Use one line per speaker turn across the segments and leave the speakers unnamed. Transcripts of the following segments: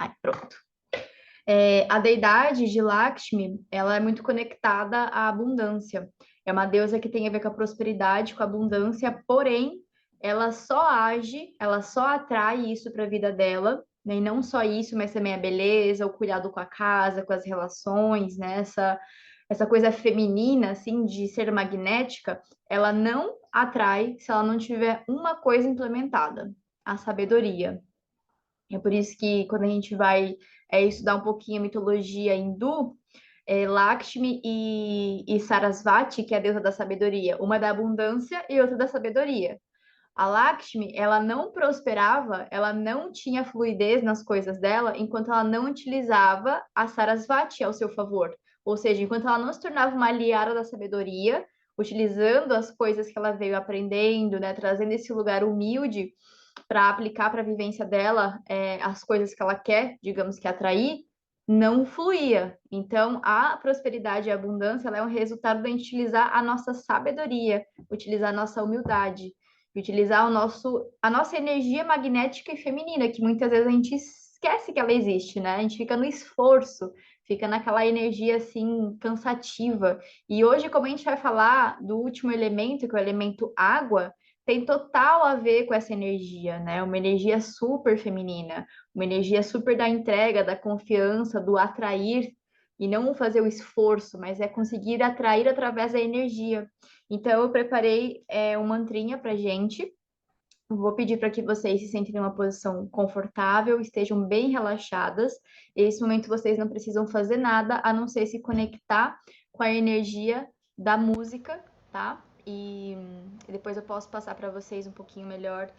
Ai, pronto. A deidade de Lakshmi, ela é muito conectada à abundância. É uma deusa que tem a ver com a prosperidade, com a abundância, porém, ela só age, ela só atrai isso para a vida dela, né? E não só isso, mas também a beleza, o cuidado com a casa, com as relações, né? Essa coisa feminina, assim, de ser magnética, ela não atrai se ela não tiver uma coisa implementada, a sabedoria. É por isso que quando a gente vai estudar um pouquinho a mitologia hindu, Lakshmi e Sarasvati, que é a deusa da sabedoria, uma é da abundância e outra da sabedoria. A Lakshmi, ela não prosperava, ela não tinha fluidez nas coisas dela enquanto ela não utilizava a Sarasvati ao seu favor. Ou seja, enquanto ela não se tornava uma aliada da sabedoria, utilizando as coisas que ela veio aprendendo, né, trazendo esse lugar humilde para aplicar para a vivência dela as coisas que ela quer, digamos que atrair, não fluía. Então, a prosperidade e a abundância ela é um resultado da gente utilizar a nossa sabedoria, utilizar a nossa humildade, utilizar a nossa energia magnética e feminina, que muitas vezes a gente esquece que ela existe, né? A gente fica no esforço, fica naquela energia assim cansativa. E hoje, como a gente vai falar do último elemento, que é o elemento água, tem total a ver com essa energia, né? Uma energia super feminina, uma energia super da entrega, da confiança, do atrair, e não fazer o esforço, mas é conseguir atrair através da energia. Então, eu preparei um mantrinha para gente. Vou pedir para que vocês se sentem em uma posição confortável, estejam bem relaxadas. Nesse momento, vocês não precisam fazer nada, a não ser se conectar com a energia da música, tá? E depois eu posso passar para vocês um pouquinho melhor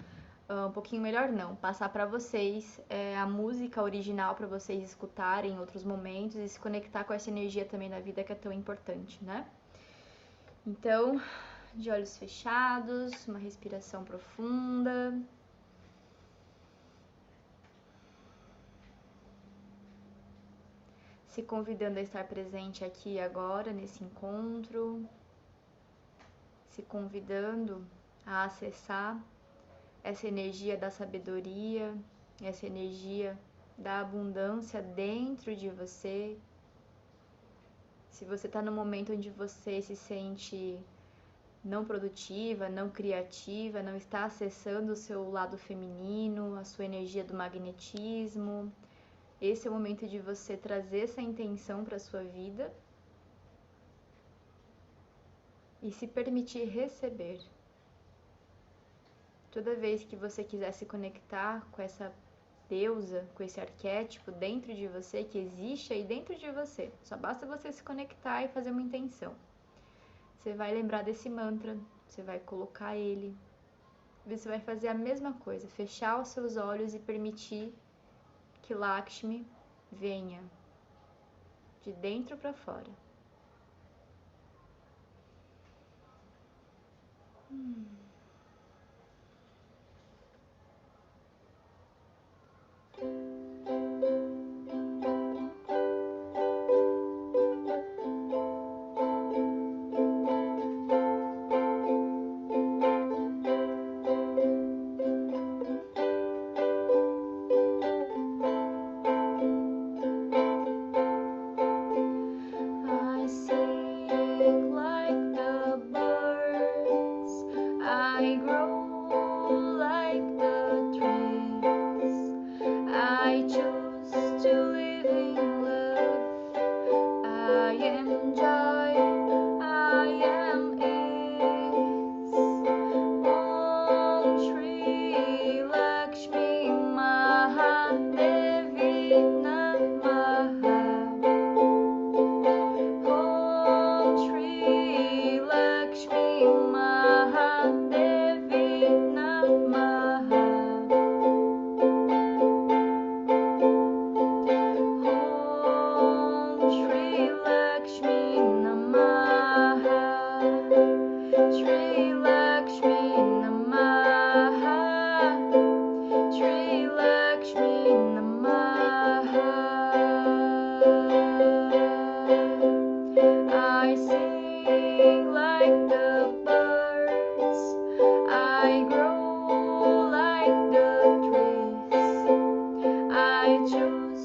não, passar para vocês a música original para vocês escutarem em outros momentos e se conectar com essa energia também na vida que é tão importante, né? Então, de olhos fechados, uma respiração profunda. Se convidando a estar presente aqui e agora nesse encontro, se convidando a acessar essa energia da sabedoria, essa energia da abundância dentro de você. Se você está no momento onde você se sente não produtiva, não criativa, não está acessando o seu lado feminino, a sua energia do magnetismo, esse é o momento de você trazer essa intenção para a sua vida e se permitir receber. Toda vez que você quiser se conectar com essa deusa, com esse arquétipo dentro de você, que existe aí dentro de você, só basta você se conectar e fazer uma intenção. Você vai lembrar desse mantra, você vai colocar ele, você vai fazer a mesma coisa, fechar os seus olhos e permitir que Lakshmi venha de dentro para fora. I sing like the birds, I grow like the trees, I choose to live in love, I am joy, I am ease. Om Shri Lakshmi Mahadevi Namaha. Om Shri Lakshmi Mahadevi Namaha. Om Shri Lakshmi Namaha. Shri Lakshmi Namaha. Shri Lakshmi Namaha. I sing like the birds, I grow like the trees, I choose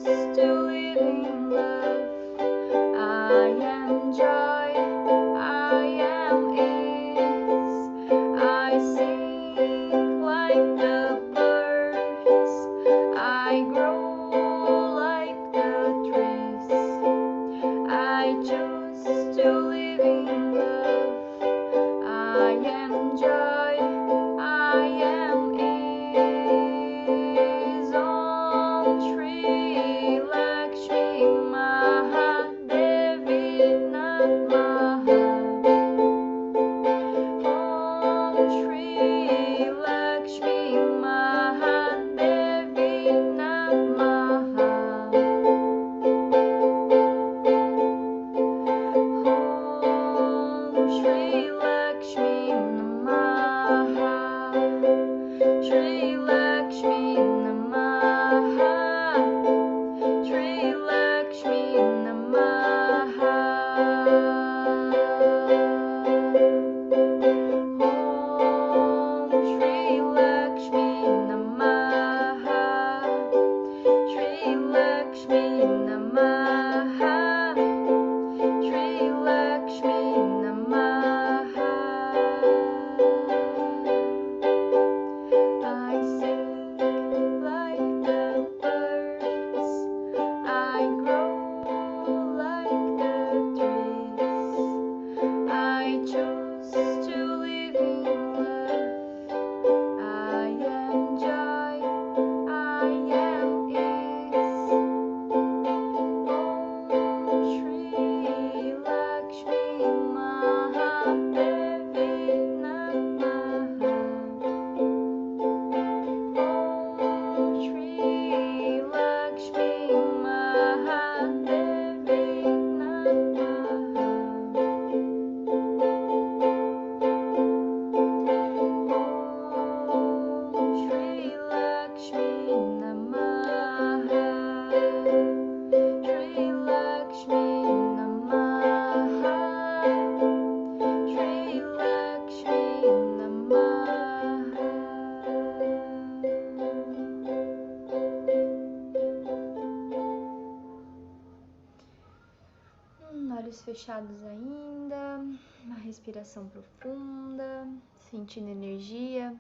olhos fechados ainda, uma respiração profunda, sentindo energia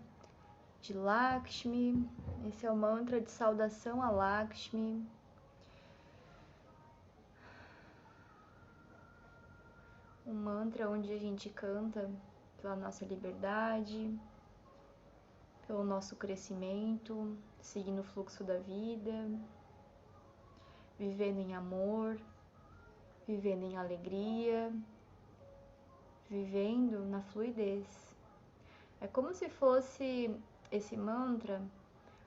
de Lakshmi. Esse é o mantra de saudação a Lakshmi. Um mantra onde a gente canta pela nossa liberdade, pelo nosso crescimento, seguindo o fluxo da vida, vivendo em amor, vivendo em alegria, vivendo na fluidez. É como se fosse esse mantra,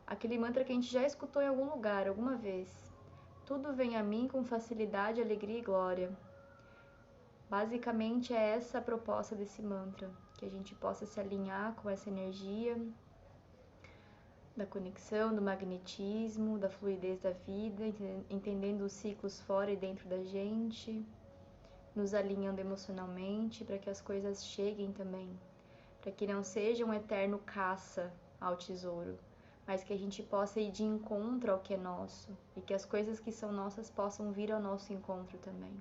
aquele mantra que a gente já escutou em algum lugar, alguma vez. Tudo vem a mim com facilidade, alegria e glória. Basicamente é essa a proposta desse mantra, que a gente possa se alinhar com essa energia da conexão, do magnetismo, da fluidez da vida, entendendo os ciclos fora e dentro da gente, nos alinhando emocionalmente para que as coisas cheguem também, para que não seja um eterno caça ao tesouro, mas que a gente possa ir de encontro ao que é nosso e que as coisas que são nossas possam vir ao nosso encontro também.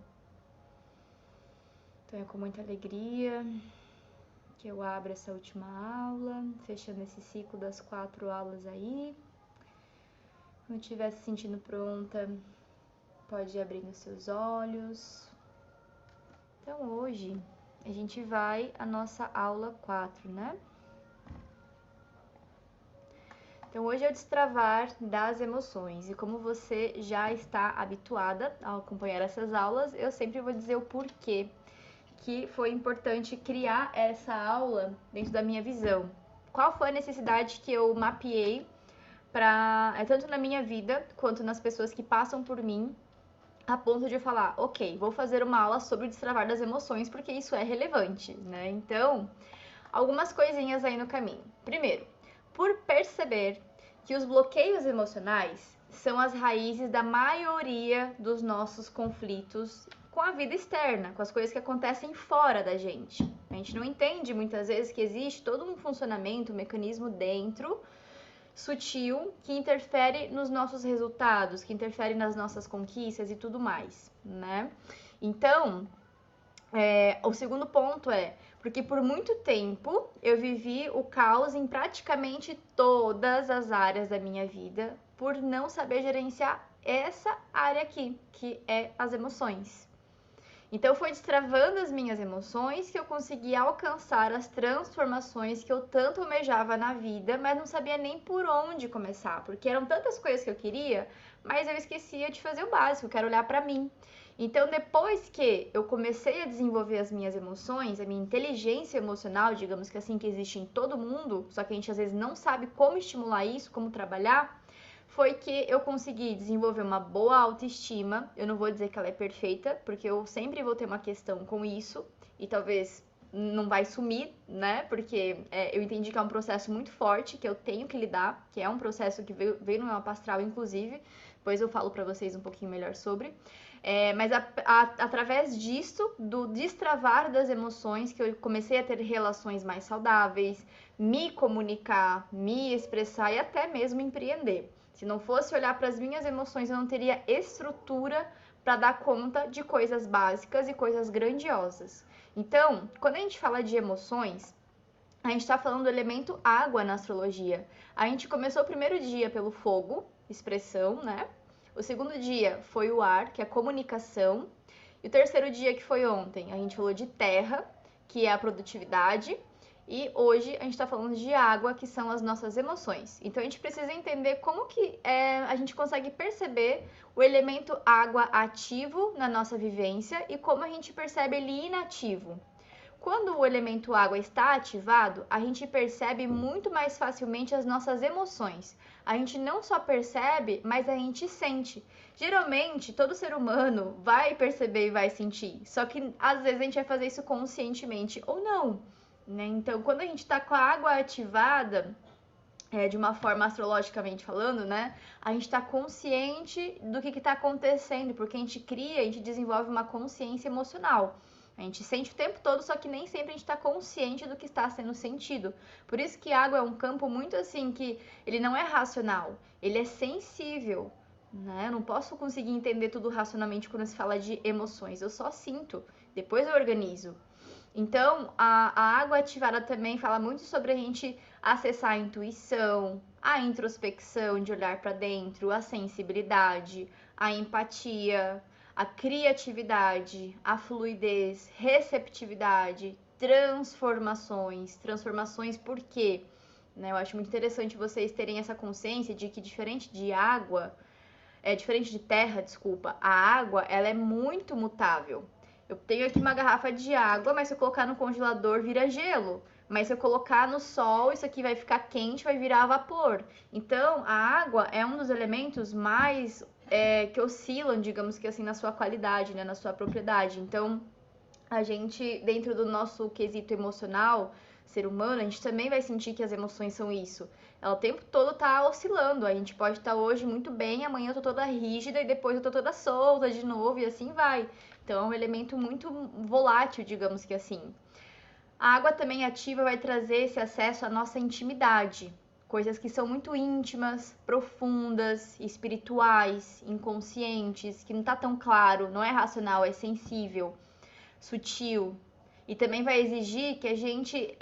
Então é com muita alegria que eu abro essa última aula, fechando esse ciclo das 4 aulas aí. Quando estiver se sentindo pronta, pode ir abrindo seus olhos. Então hoje a gente vai à nossa aula 4, né? Então hoje é o destravar das emoções, e como você já está habituada a acompanhar essas aulas, eu sempre vou dizer o porquê que foi importante criar essa aula dentro da minha visão. Qual foi a necessidade que eu mapeei tanto na minha vida quanto nas pessoas que passam por mim, a ponto de falar, ok, vou fazer uma aula sobre o destravar das emoções, porque isso é relevante, né? Então, algumas coisinhas aí no caminho. Primeiro, por perceber que os bloqueios emocionais são as raízes da maioria dos nossos conflitos com a vida externa, com as coisas que acontecem fora da gente. A gente não entende muitas vezes que existe todo um funcionamento, um mecanismo dentro, sutil, que interfere nos nossos resultados, que interfere nas nossas conquistas e tudo mais, né? Então, o segundo ponto é, porque por muito tempo eu vivi o caos em praticamente todas as áreas da minha vida, por não saber gerenciar essa área aqui, que é as emoções. Então foi destravando as minhas emoções que eu consegui alcançar as transformações que eu tanto almejava na vida, mas não sabia nem por onde começar, porque eram tantas coisas que eu queria, mas eu esquecia de fazer o básico, eu quero olhar para mim. Então depois que eu comecei a desenvolver as minhas emoções, a minha inteligência emocional, digamos que assim, que existe em todo mundo, só que a gente às vezes não sabe como estimular isso, como trabalhar, foi que eu consegui desenvolver uma boa autoestima. Eu não vou dizer que ela é perfeita, porque eu sempre vou ter uma questão com isso, e talvez não vai sumir, né? Porque eu entendi que é um processo muito forte, que eu tenho que lidar, que é um processo que veio no meu mapa astral, inclusive. Depois eu falo pra vocês um pouquinho melhor sobre. Mas através disso, do destravar das emoções, que eu comecei a ter relações mais saudáveis, me comunicar, me expressar e até mesmo empreender. Se não fosse olhar para as minhas emoções, eu não teria estrutura para dar conta de coisas básicas e coisas grandiosas. Então, quando a gente fala de emoções, a gente está falando do elemento água na astrologia. A gente começou o primeiro dia pelo fogo, expressão, né? O segundo dia foi o ar, que é a comunicação. E o terceiro dia, que foi ontem, a gente falou de terra, que é a produtividade. E hoje a gente está falando de água, que são as nossas emoções. Então a gente precisa entender como que a gente consegue perceber o elemento água ativo na nossa vivência e como a gente percebe ele inativo. Quando o elemento água está ativado, a gente percebe muito mais facilmente as nossas emoções. A gente não só percebe, mas a gente sente. Geralmente, todo ser humano vai perceber e vai sentir, só que às vezes a gente vai fazer isso conscientemente ou não. Né? Então, quando a gente está com a água ativada, de uma forma astrologicamente falando, né? A gente está consciente do que está acontecendo, porque a gente cria, a gente desenvolve uma consciência emocional. A gente sente o tempo todo, só que nem sempre a gente está consciente do que está sendo sentido. Por isso que a água é um campo muito assim, que ele não é racional, ele é sensível. né? Eu não posso conseguir entender tudo racionalmente quando se fala de emoções, eu só sinto, depois eu organizo. Então, a água ativada também fala muito sobre a gente acessar a intuição, a introspecção, de olhar para dentro, a sensibilidade, a empatia, a criatividade, a fluidez, receptividade, transformações. Transformações por quê? Né, eu acho muito interessante vocês terem essa consciência de que diferente de água, diferente de terra, desculpa, a água ela é muito mutável. Eu tenho aqui uma garrafa de água, mas se eu colocar no congelador vira gelo. Mas se eu colocar no sol, isso aqui vai ficar quente, vai virar vapor. Então, a água é um dos elementos mais que oscilam, digamos que assim, na sua qualidade, né, na sua propriedade. Então, a gente, dentro do nosso quesito emocional, ser humano, a gente também vai sentir que as emoções são isso. Ela o tempo todo tá oscilando. A gente pode estar hoje muito bem, amanhã eu tô toda rígida e depois eu tô toda solta de novo e assim vai. Então é um elemento muito volátil, digamos que assim. A água também ativa vai trazer esse acesso à nossa intimidade. Coisas que são muito íntimas, profundas, espirituais, inconscientes, que não tá tão claro, não é racional, é sensível, sutil, e também vai exigir que a gente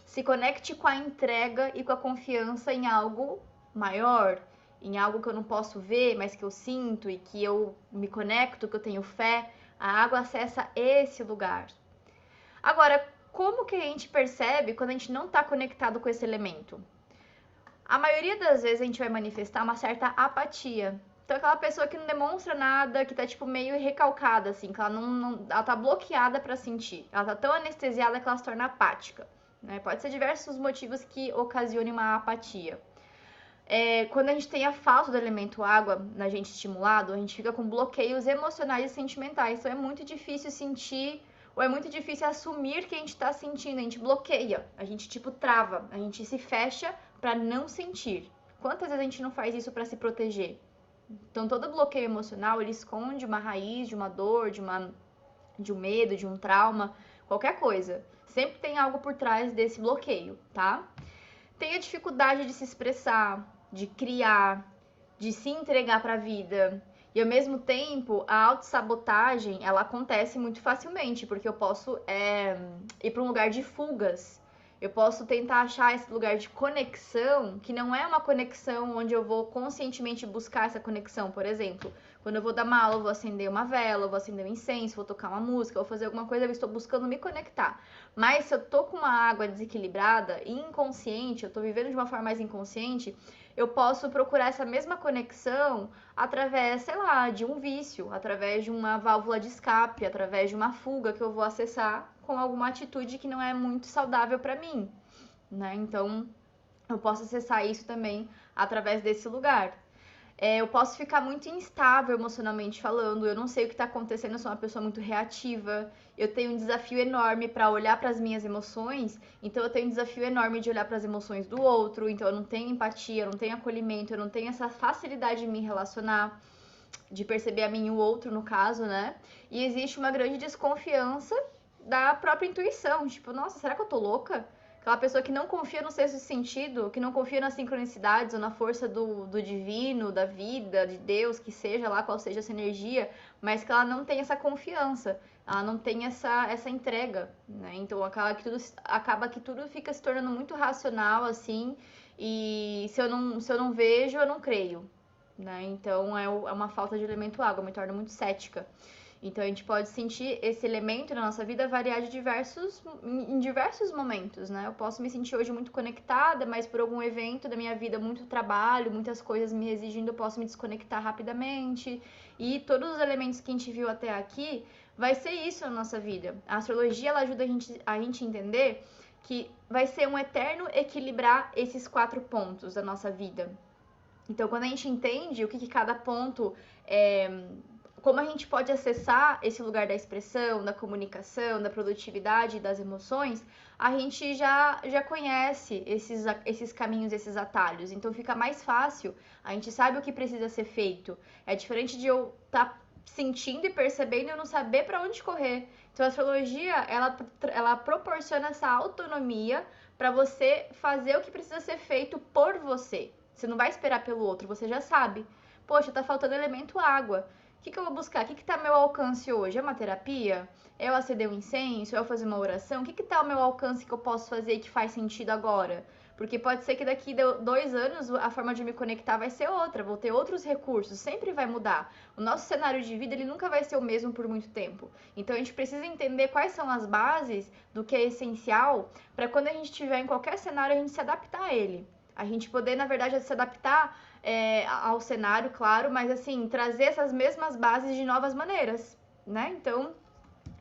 se conecte com a entrega e com a confiança em algo maior, em algo que eu não posso ver, mas que eu sinto e que eu me conecto, que eu tenho fé. A água acessa esse lugar. Agora, como que a gente percebe quando a gente não está conectado com esse elemento? A maioria das vezes a gente vai manifestar uma certa apatia. Então, aquela pessoa que não demonstra nada, que tá, tipo, meio recalcada, assim, que ela ela tá bloqueada para sentir. Ela tá tão anestesiada que ela se torna apática, né? Pode ser diversos motivos que ocasionem uma apatia. Quando a gente tem a falta do elemento água na gente estimulado, a gente fica com bloqueios emocionais e sentimentais. Então, é muito difícil sentir, ou é muito difícil assumir que a gente tá sentindo. A gente bloqueia, a gente, tipo, trava, a gente se fecha para não sentir. Quantas vezes a gente não faz isso para se proteger? Então, todo bloqueio emocional, ele esconde uma raiz de uma dor, de um medo, de um trauma, qualquer coisa. Sempre tem algo por trás desse bloqueio, tá? Tem a dificuldade de se expressar, de criar, de se entregar para a vida. E ao mesmo tempo, a autossabotagem, ela acontece muito facilmente, porque eu posso ir para um lugar de fugas. Eu posso tentar achar esse lugar de conexão, que não é uma conexão onde eu vou conscientemente buscar essa conexão. Por exemplo, quando eu vou dar uma aula, eu vou acender uma vela, eu vou acender um incenso, vou tocar uma música, vou fazer alguma coisa, eu estou buscando me conectar. Mas se eu tô com uma água desequilibrada, inconsciente, eu tô vivendo de uma forma mais inconsciente, eu posso procurar essa mesma conexão através, sei lá, de um vício, através de uma válvula de escape, através de uma fuga que eu vou acessar com alguma atitude que não é muito saudável para mim, né? Então, eu posso acessar isso também através desse lugar. Eu posso ficar muito instável emocionalmente falando, eu não sei o que está acontecendo, eu sou uma pessoa muito reativa, eu tenho um desafio enorme para olhar para as minhas emoções, então eu tenho um desafio enorme de olhar para as emoções do outro, então eu não tenho empatia, eu não tenho acolhimento, eu não tenho essa facilidade de me relacionar, de perceber a mim e o outro, no caso, né? E existe uma grande desconfiança da própria intuição, tipo, nossa, será que eu tô louca? Aquela pessoa que não confia no sexto sentido, que não confia nas sincronicidades ou na força do divino, da vida, de Deus, que seja lá qual seja essa energia, mas que ela não tem essa confiança, ela não tem essa entrega, né? Então acaba que tudo fica se tornando muito racional, assim, e se eu não vejo, eu não creio, né? Então é uma falta de elemento água, me torna muito cética. Então a gente pode sentir esse elemento na nossa vida variar em diversos momentos, né? Eu posso me sentir hoje muito conectada, mas por algum evento da minha vida, muito trabalho, muitas coisas me exigindo, eu posso me desconectar rapidamente. E todos os elementos que a gente viu até aqui, vai ser isso na nossa vida. A astrologia ela ajuda a gente a entender que vai ser um eterno equilibrar esses 4 pontos da nossa vida. Então, quando a gente entende o que cada ponto como a gente pode acessar esse lugar da expressão, da comunicação, da produtividade, das emoções, a gente já conhece esses caminhos, esses atalhos. Então fica mais fácil, a gente sabe o que precisa ser feito. É diferente de eu estar sentindo e percebendo e eu não saber para onde correr. Então a astrologia, ela proporciona essa autonomia para você fazer o que precisa ser feito por você. Você não vai esperar pelo outro, você já sabe. Poxa, tá faltando elemento água. O que eu vou buscar? O que tá ao meu alcance hoje? É uma terapia? É eu acender um incenso? É eu fazer uma oração? O que tá ao meu alcance que eu posso fazer que faz sentido agora? Porque pode ser que daqui 2 anos a forma de me conectar vai ser outra, vou ter outros recursos, sempre vai mudar. O nosso cenário de vida ele nunca vai ser o mesmo por muito tempo. Então a gente precisa entender quais são as bases do que é essencial para quando a gente estiver em qualquer cenário a gente se adaptar a ele. A gente poder, na verdade, se adaptar ao cenário, claro, mas assim, trazer essas mesmas bases de novas maneiras, né? Então,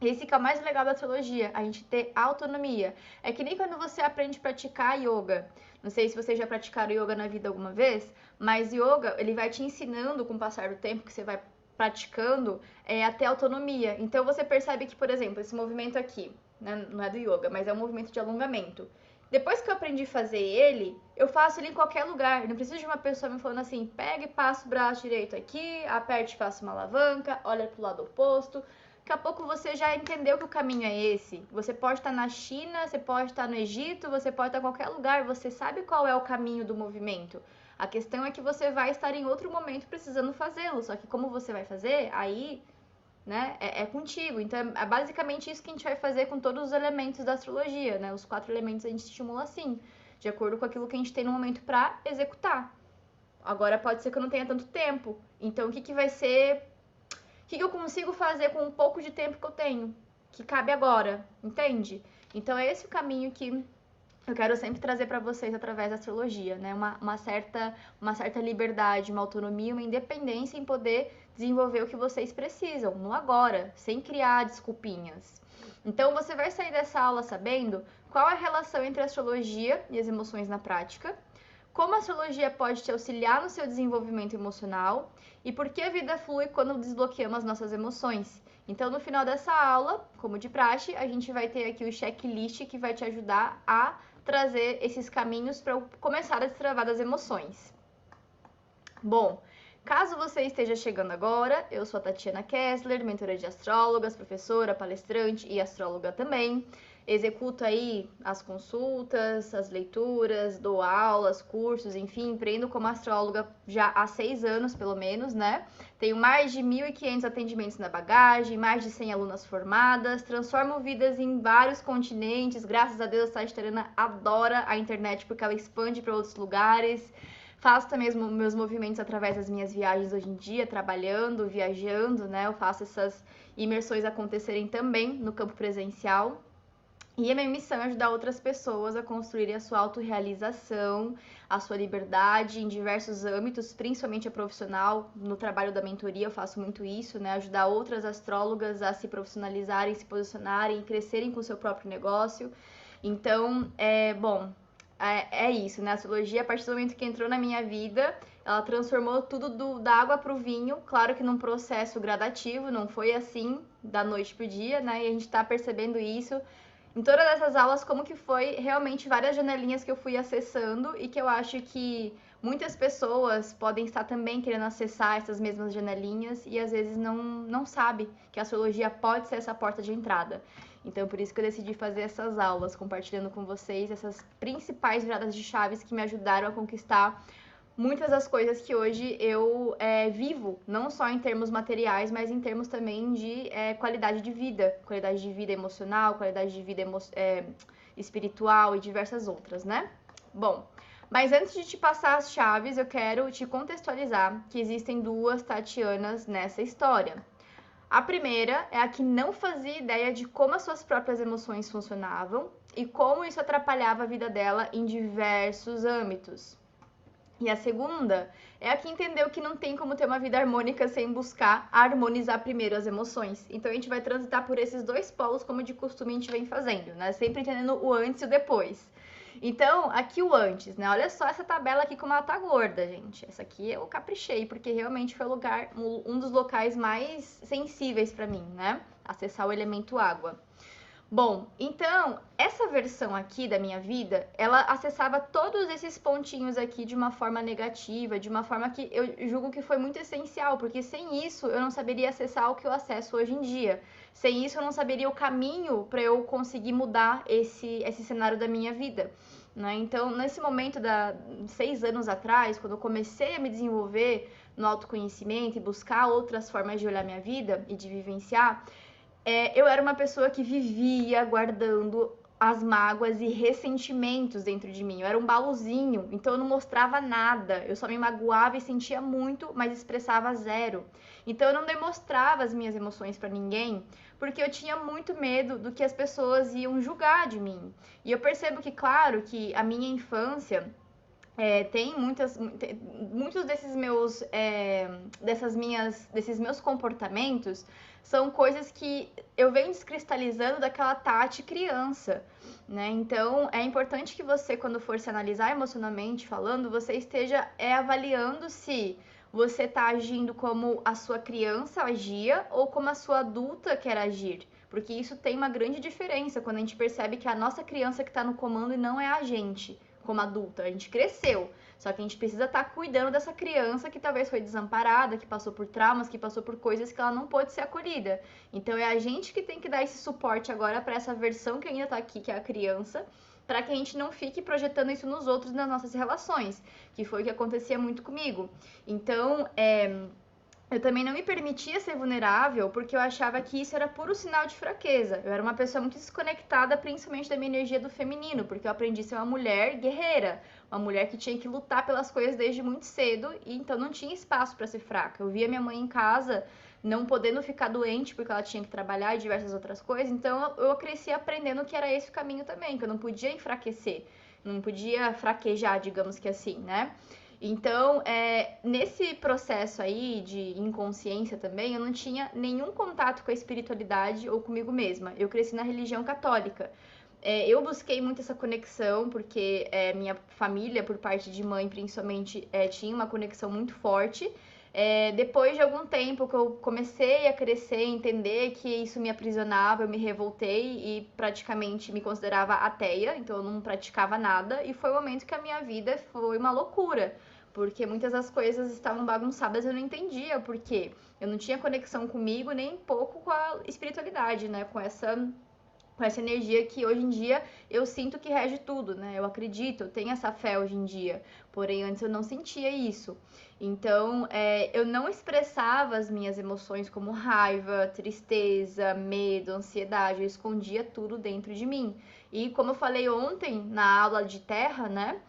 esse que é o mais legal da astrologia, a gente ter autonomia. É que nem quando você aprende a praticar yoga. Não sei se vocês já praticaram yoga na vida alguma vez, mas yoga, ele vai te ensinando com o passar do tempo que você vai praticando a ter autonomia. Então você percebe que, por exemplo, esse movimento aqui, né, não é do yoga, mas é um movimento de alongamento. Depois que eu aprendi a fazer ele, eu faço ele em qualquer lugar. Não preciso de uma pessoa me falando assim, pega e passa o braço direito aqui, aperte e faça uma alavanca, olha pro lado oposto. Daqui a pouco você já entendeu que o caminho é esse. Você pode estar na China, você pode estar no Egito, você pode estar em qualquer lugar, você sabe qual é o caminho do movimento. A questão é que você vai estar em outro momento precisando fazê-lo, só que como você vai fazer, aí, né, é contigo. Então é basicamente isso que a gente vai fazer com todos os elementos da astrologia, né? Os 4 elementos a gente estimula assim, de acordo com aquilo que a gente tem no momento para executar. Agora pode ser que eu não tenha tanto tempo, então o que vai ser o que eu consigo fazer com o pouco de tempo que eu tenho, que cabe agora, entende? Então é esse o caminho que eu quero sempre trazer para vocês através da astrologia, né? Uma certa liberdade, uma autonomia, uma independência em poder desenvolver o que vocês precisam, no agora, sem criar desculpinhas. Então você vai sair dessa aula sabendo qual é a relação entre a astrologia e as emoções na prática, como a astrologia pode te auxiliar no seu desenvolvimento emocional e por que a vida flui quando desbloqueamos as nossas emoções. Então, no final dessa aula, como de praxe, a gente vai ter aqui o checklist que vai te ajudar a trazer esses caminhos para começar a destravar das emoções. Bom, caso você esteja chegando agora, eu sou a Tatiana Kessler, mentora de astrólogas, professora, palestrante e astróloga também. Executo aí as consultas, as leituras, dou aulas, cursos, enfim, empreendo como astróloga já há 6 anos, pelo menos, né? Tenho mais de 1.500 atendimentos na bagagem, mais de 100 alunas formadas, transformo vidas em vários continentes, graças a Deus a Sagitariana adora a internet porque ela expande para outros lugares. Faço também os meus movimentos através das minhas viagens hoje em dia, trabalhando, viajando, né? Eu faço essas imersões acontecerem também no campo presencial. E a minha missão é ajudar outras pessoas a construírem a sua autorrealização, a sua liberdade em diversos âmbitos, principalmente a profissional. No trabalho da mentoria eu faço muito isso, né? Ajudar outras astrólogas a se profissionalizarem, se posicionarem e crescerem com o seu próprio negócio. Então, é isso, né? A astrologia, a partir do momento que entrou na minha vida, ela transformou tudo da água para o vinho. Claro que num processo gradativo, não foi assim da noite pro dia, né? E a gente tá percebendo isso em todas essas aulas, como que foi realmente várias janelinhas que eu fui acessando e que eu acho que muitas pessoas podem estar também querendo acessar essas mesmas janelinhas e às vezes não sabe que a astrologia pode ser essa porta de entrada. Então, por isso que eu decidi fazer essas aulas, compartilhando com vocês essas principais viradas de chaves que me ajudaram a conquistar muitas das coisas que hoje eu vivo, não só em termos materiais, mas em termos também de qualidade de vida emocional, qualidade de vida espiritual e diversas outras, né? Bom, mas antes de te passar as chaves, eu quero te contextualizar que existem 2 Tatianas nessa história. A primeira é a que não fazia ideia de como as suas próprias emoções funcionavam e como isso atrapalhava a vida dela em diversos âmbitos. E a segunda é a que entendeu que não tem como ter uma vida harmônica sem buscar harmonizar primeiro as emoções. Então a gente vai transitar por esses 2 polos como de costume a gente vem fazendo, né? Sempre entendendo o antes e o depois. Então, aqui o antes, né? Olha só essa tabela aqui como ela tá gorda, gente. Essa aqui eu caprichei, porque realmente foi um dos locais mais sensíveis para mim, né? Acessar o elemento água. Bom, então, essa versão aqui da minha vida, ela acessava todos esses pontinhos aqui de uma forma negativa, de uma forma que eu julgo que foi muito essencial, porque sem isso eu não saberia acessar o que eu acesso hoje em dia. Sem isso eu não saberia o caminho para eu conseguir mudar esse cenário da minha vida. né? Então, nesse momento, 6 anos atrás, quando eu comecei a me desenvolver no autoconhecimento e buscar outras formas de olhar minha vida e de vivenciar, eu era uma pessoa que vivia guardando as mágoas e ressentimentos dentro de mim. Eu era um baúzinho, então eu não mostrava nada. Eu só me magoava e sentia muito, mas expressava zero. Então eu não demonstrava as minhas emoções para ninguém, porque eu tinha muito medo do que as pessoas iam julgar de mim. E eu percebo que, claro, que a minha infância tem muitos desses meus comportamentos são coisas que eu venho descristalizando daquela Tati criança, né? Então é importante que você, quando for se analisar emocionalmente falando, você esteja avaliando se você está agindo como a sua criança agia ou como a sua adulta quer agir. Porque isso tem uma grande diferença quando a gente percebe que é a nossa criança que está no comando e não é a gente como adulta. A gente cresceu, só que a gente precisa estar cuidando dessa criança que talvez foi desamparada, que passou por traumas, que passou por coisas que ela não pôde ser acolhida. Então é a gente que tem que dar esse suporte agora para essa versão que ainda está aqui, que é a criança, para que a gente não fique projetando isso nos outros nas nossas relações, que foi o que acontecia muito comigo. Então, eu também não me permitia ser vulnerável porque eu achava que isso era puro sinal de fraqueza. Eu era uma pessoa muito desconectada, principalmente da minha energia do feminino, porque eu aprendi a ser uma mulher guerreira, uma mulher que tinha que lutar pelas coisas desde muito cedo e então não tinha espaço para ser fraca. Eu via minha mãe em casa não podendo ficar doente porque ela tinha que trabalhar e diversas outras coisas, então eu cresci aprendendo que era esse o caminho também, que eu não podia enfraquecer, não podia fraquejar, digamos que assim, né? Então, nesse processo aí de inconsciência também, eu não tinha nenhum contato com a espiritualidade ou comigo mesma. Eu cresci na religião católica. Eu busquei muito essa conexão, porque minha família, por parte de mãe principalmente, tinha uma conexão muito forte. Depois de algum tempo que eu comecei a crescer, entender que isso me aprisionava, eu me revoltei e praticamente me considerava ateia, então eu não praticava nada, e foi o momento que a minha vida foi uma loucura, porque muitas das coisas estavam bagunçadas e eu não entendia por quê. Eu não tinha conexão comigo, nem um pouco com a espiritualidade, né? Com essa energia que hoje em dia eu sinto que rege tudo, né? Eu acredito, eu tenho essa fé hoje em dia. Porém, antes eu não sentia isso. Então, eu não expressava as minhas emoções como raiva, tristeza, medo, ansiedade. Eu escondia tudo dentro de mim. E como eu falei ontem na aula de terra, né?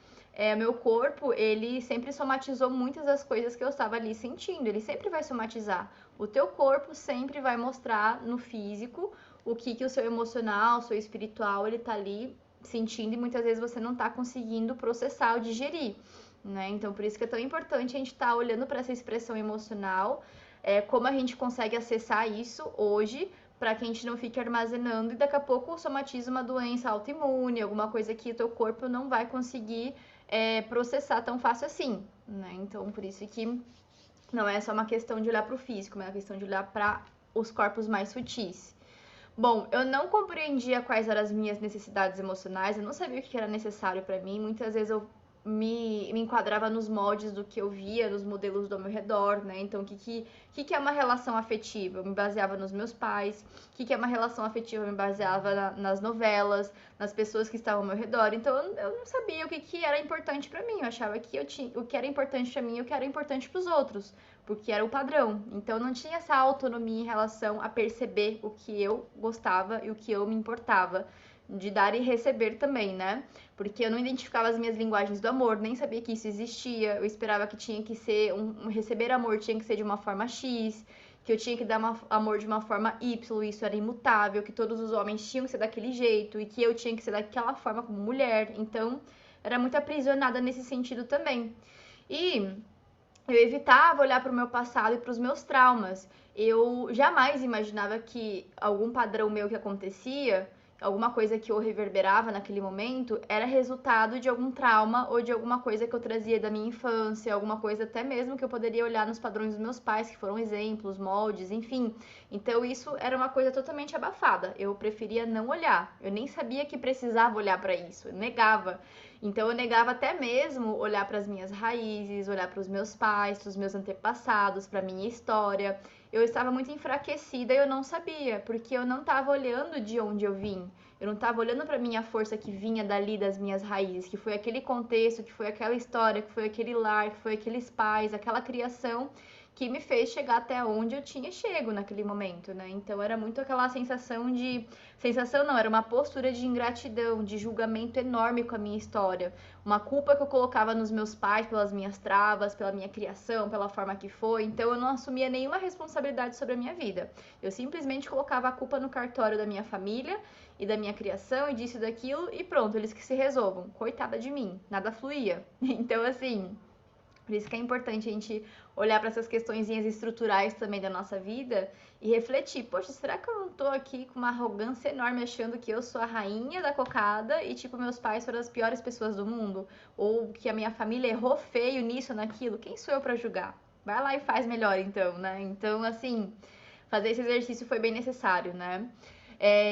Meu corpo, ele sempre somatizou muitas das coisas que eu estava ali sentindo. Ele sempre vai somatizar. O teu corpo sempre vai mostrar no físico o que o seu emocional, o seu espiritual, ele tá ali sentindo e muitas vezes você não tá conseguindo processar ou digerir, né? Então, por isso que é tão importante a gente estar olhando para essa expressão emocional, como a gente consegue acessar isso hoje, para que a gente não fique armazenando e daqui a pouco somatiza uma doença autoimune, alguma coisa que o teu corpo não vai conseguir processar tão fácil assim, né? Então, por isso que não é só uma questão de olhar para o físico, mas é uma questão de olhar para os corpos mais sutis. Bom, eu não compreendia quais eram as minhas necessidades emocionais, eu não sabia o que era necessário para mim. Muitas vezes eu me enquadrava nos moldes do que eu via, nos modelos do meu redor, né? Então, o que é uma relação afetiva? Eu me baseava nos meus pais. O que é uma relação afetiva? Eu me baseava nas novelas, nas pessoas que estavam ao meu redor. Então, eu não sabia o que era importante para mim. Eu achava que o que era importante para mim, o que era importante para os outros, porque era o padrão. Então, eu não tinha essa autonomia em relação a perceber o que eu gostava e o que eu me importava de dar e receber também, né? Porque eu não identificava as minhas linguagens do amor, nem sabia que isso existia. Eu esperava que tinha que ser receber amor tinha que ser de uma forma X, que eu tinha que dar amor de uma forma Y, isso era imutável, que todos os homens tinham que ser daquele jeito e que eu tinha que ser daquela forma como mulher. Então, era muito aprisionada nesse sentido também. E eu evitava olhar para o meu passado e para os meus traumas. Eu jamais imaginava que algum padrão meu que acontecia, alguma coisa que eu reverberava naquele momento, era resultado de algum trauma ou de alguma coisa que eu trazia da minha infância, alguma coisa até mesmo que eu poderia olhar nos padrões dos meus pais, que foram exemplos, moldes, enfim. Então isso era uma coisa totalmente abafada. Eu preferia não olhar. Eu nem sabia que precisava olhar para isso, eu negava. Então eu negava até mesmo olhar para as minhas raízes, olhar para os meus pais, para os meus antepassados, para minha história. Eu estava muito enfraquecida e eu não sabia, porque eu não estava olhando de onde eu vim. Eu não estava olhando para minha força que vinha dali das minhas raízes, que foi aquele contexto, que foi aquela história, que foi aquele lar, que foi aqueles pais, aquela criação que me fez chegar até onde eu tinha chego naquele momento, né? Então era muito aquela sensação de. Sensação não, era uma postura de ingratidão, de julgamento enorme com a minha história. Uma culpa que eu colocava nos meus pais pelas minhas travas, pela minha criação, pela forma que foi. Então eu não assumia nenhuma responsabilidade sobre a minha vida. Eu simplesmente colocava a culpa no cartório da minha família e da minha criação e disso e daquilo e pronto, eles que se resolvam. Coitada de mim, nada fluía. Então assim. Por isso que é importante a gente olhar para essas questõezinhas estruturais também da nossa vida e refletir, poxa, será que eu não tô aqui com uma arrogância enorme achando que eu sou a rainha da cocada e tipo meus pais foram as piores pessoas do mundo, ou que a minha família errou feio nisso ou naquilo? Quem sou eu para julgar? Vai lá e faz melhor então, né? Então, assim, fazer esse exercício foi bem necessário, né?